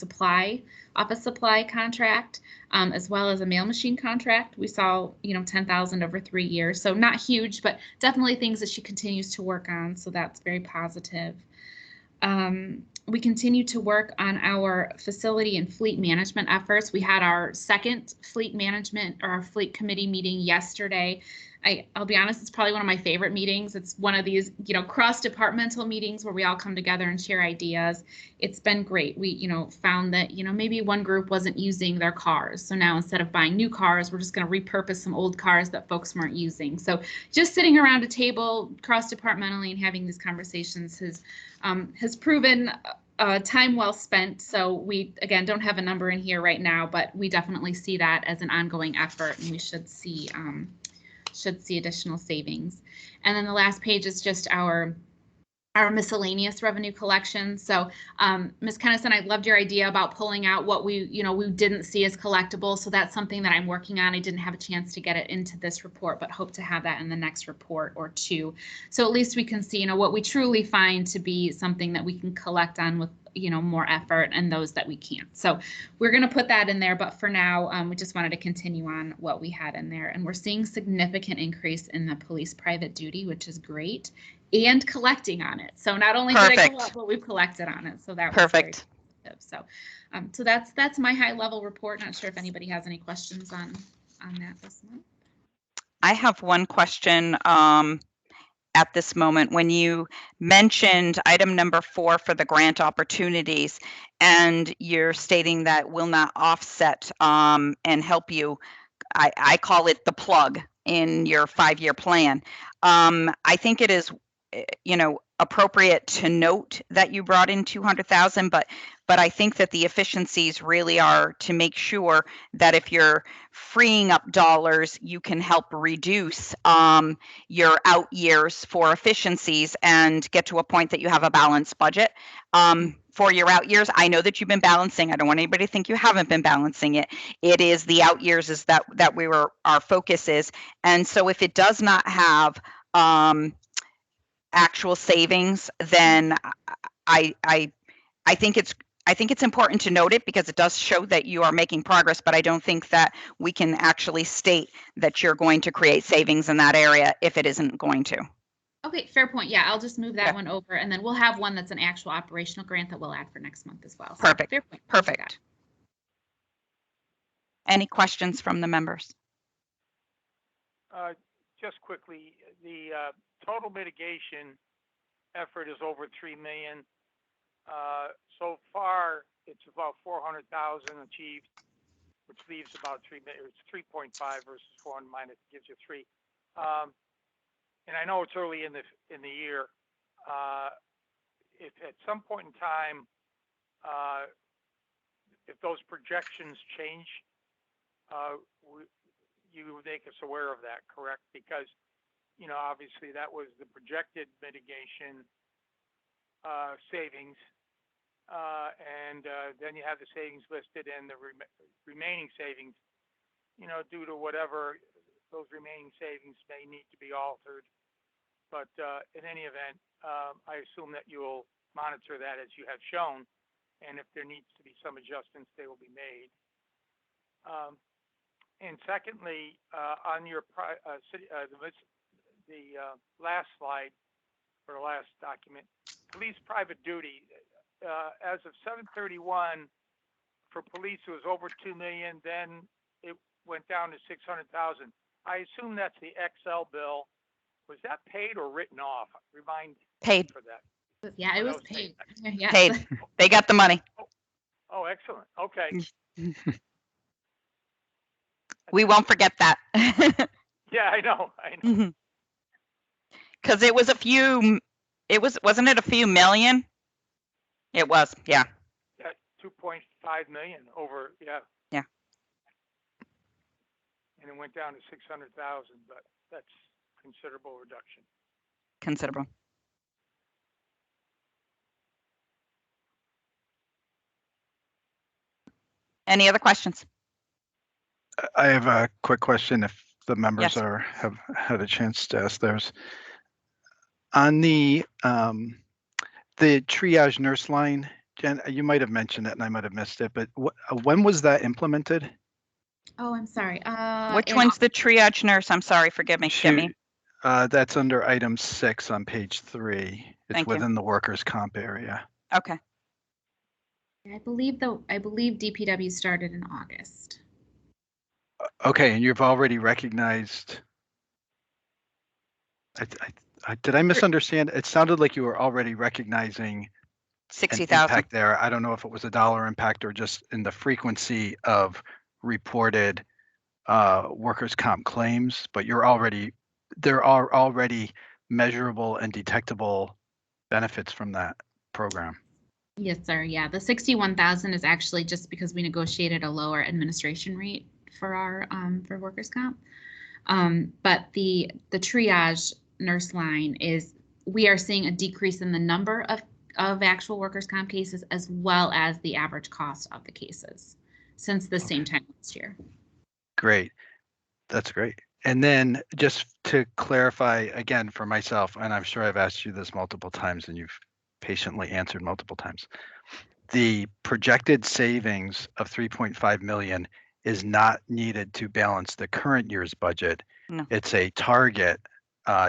office supply contract, as well as a mail machine contract. We saw, $10,000 over 3 years, so not huge, but definitely things that she continues to work on. So that's very positive. We continue to work on our facility and fleet management efforts. We had our second fleet management or our fleet committee meeting yesterday. I'll be honest, it's probably one of my favorite meetings. It's one of these, cross-departmental meetings where we all come together and share ideas. It's been great. We, found that, maybe one group wasn't using their cars. So now instead of buying new cars, we're just going to repurpose some old cars that folks weren't using. So just sitting around a table cross-departmentally and having these conversations has proven time well spent. So we, again, don't have a number in here right now, but we definitely see that as an ongoing effort, and we should see additional savings. And then the last page is just our miscellaneous revenue collection. So Ms. Kennison, I loved your idea about pulling out what we didn't see as collectible. So that's something that I'm working on. I didn't have a chance to get it into this report, but hope to have that in the next report or two. So at least we can see, what we truly find to be something that we can collect on with more effort, and those that we can't. So we're going to put that in there, but for now, we just wanted to continue on what we had in there. And we're seeing significant increase in the police private duty, which is great, and collecting on it. So not only did it go up, but we've collected on it. So that was perfect. Very positive. So that's my high level report. Not sure if anybody has any questions on that this month. I have one question at this moment. When you mentioned item number 4 for the grant opportunities, and you're stating that will not offset and help you, I call it the plug in your 5-year plan. I think it is, appropriate to note that you brought in 200,000, but I think that the efficiencies really are to make sure that if you're freeing up dollars, you can help reduce your out years for efficiencies and get to a point that you have a balanced budget. For your out years, I know that you've been balancing. I don't want anybody to think you haven't been balancing it. It is the out years is that our focus is. And so if it does not have actual savings, then I think it's important to note it because it does show that you are making progress, but I don't think that we can actually state that you're going to create savings in that area if it isn't going to. Okay, fair point. Yeah, I'll just move that one over, and then we'll have one that's an actual operational grant that we'll add for next month as well. So, perfect. Fair point. Perfect. Any questions from the members? Just quickly, the total mitigation effort is over $3 million. So far, it's about 400,000 achieved, which leaves about 3 million. It's 3.5 versus 400 minus gives you 3. And I know it's early in the year. If at some point in time, if those projections change, you make us aware of that, correct? Because obviously that was the projected mitigation savings, and then you have the savings listed and the remaining savings. Due to whatever those remaining savings may need to be altered. But in any event, I assume that you'll monitor that as you have shown, and if there needs to be some adjustments, they will be made. And secondly, on your last slide, or the last document, police private duty, as of 7/31, for police it was over 2 million, then it went down to 600,000. I assume that's the XL bill. Was that paid or written off? Remind Paid. for that. Yeah, it was paid. Yeah. Paid. They got the money. Oh, excellent. Okay. We won't forget that. Yeah, I know. Because it was wasn't it a few million? It was, yeah. Yeah, 2.5 million over, yeah. Yeah. And it went down to 600,000, but that's considerable reduction. Considerable. Any other questions? I have a quick question if the members Yes. have had a chance to ask theirs. On the triage nurse line, Jen, you might have mentioned it and I might have missed it, but when was that implemented? Oh, I'm sorry. Which one's the triage nurse? I'm sorry, forgive me. Kimmy. That's under item 6 on page 3. It's Thank you. within the workers' comp area. Okay. I believe DPW started in August. Okay, and you've already recognized. Did I misunderstand? It sounded like you were already recognizing 60,000. an impact there. I don't know if it was a dollar impact or just in the frequency of reported workers' comp claims, but there are already measurable and detectable benefits from that program. Yes, sir. Yeah, the 61,000 is actually just because we negotiated a lower administration rate for our for workers' comp. But the triage nurse line we are seeing a decrease in the number of actual workers' comp cases as well as the average cost of the cases since the same time last year. Great. That's great. And then just to clarify again for myself, and I'm sure I've asked you this multiple times and you've patiently answered multiple times. The projected savings of 3.5 million is not needed to balance the current year's budget. No. It's a target.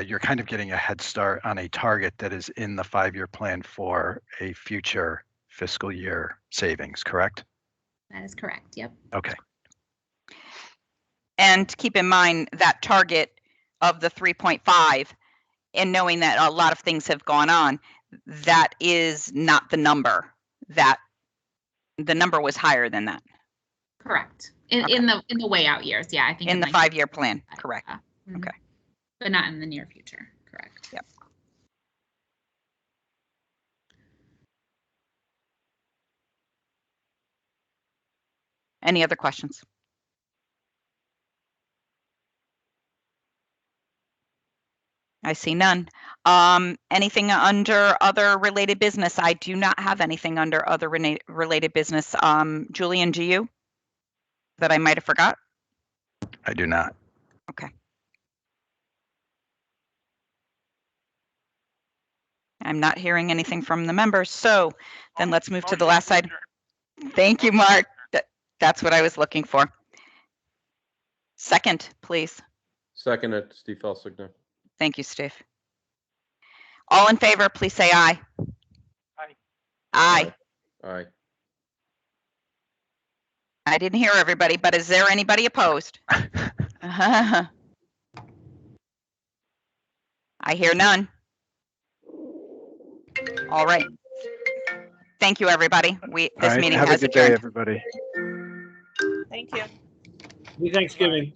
You're kind of getting a head start on a target that is in the 5-year plan for a future fiscal year savings, correct? That is correct. Yep. Okay. And keep in mind that target of the 3.5, and knowing that a lot of things have gone on, that is not the number. That the number was higher than that. Correct. In the way out years. Yeah, I think in the 5-year plan. Correct. Okay. But not in the near future. Correct. Yep. Any other questions? I see none. Anything under other related business? I do not have anything under other related business. Julian, do you? That I might have forgot? I do not. Okay. I'm not hearing anything from the members. So then let's move to the last item. Thank you, Mark. That's what I was looking for. Second, please. Second it, Steve Felsigner. Thank you, Steve. All in favor, please say aye. Aye. Aye. Aye. I didn't hear everybody, but is there anybody opposed? I hear none. All right. Thank you, everybody. This meeting have has a good day, adjourned. everybody. Thank you. Happy Thanksgiving.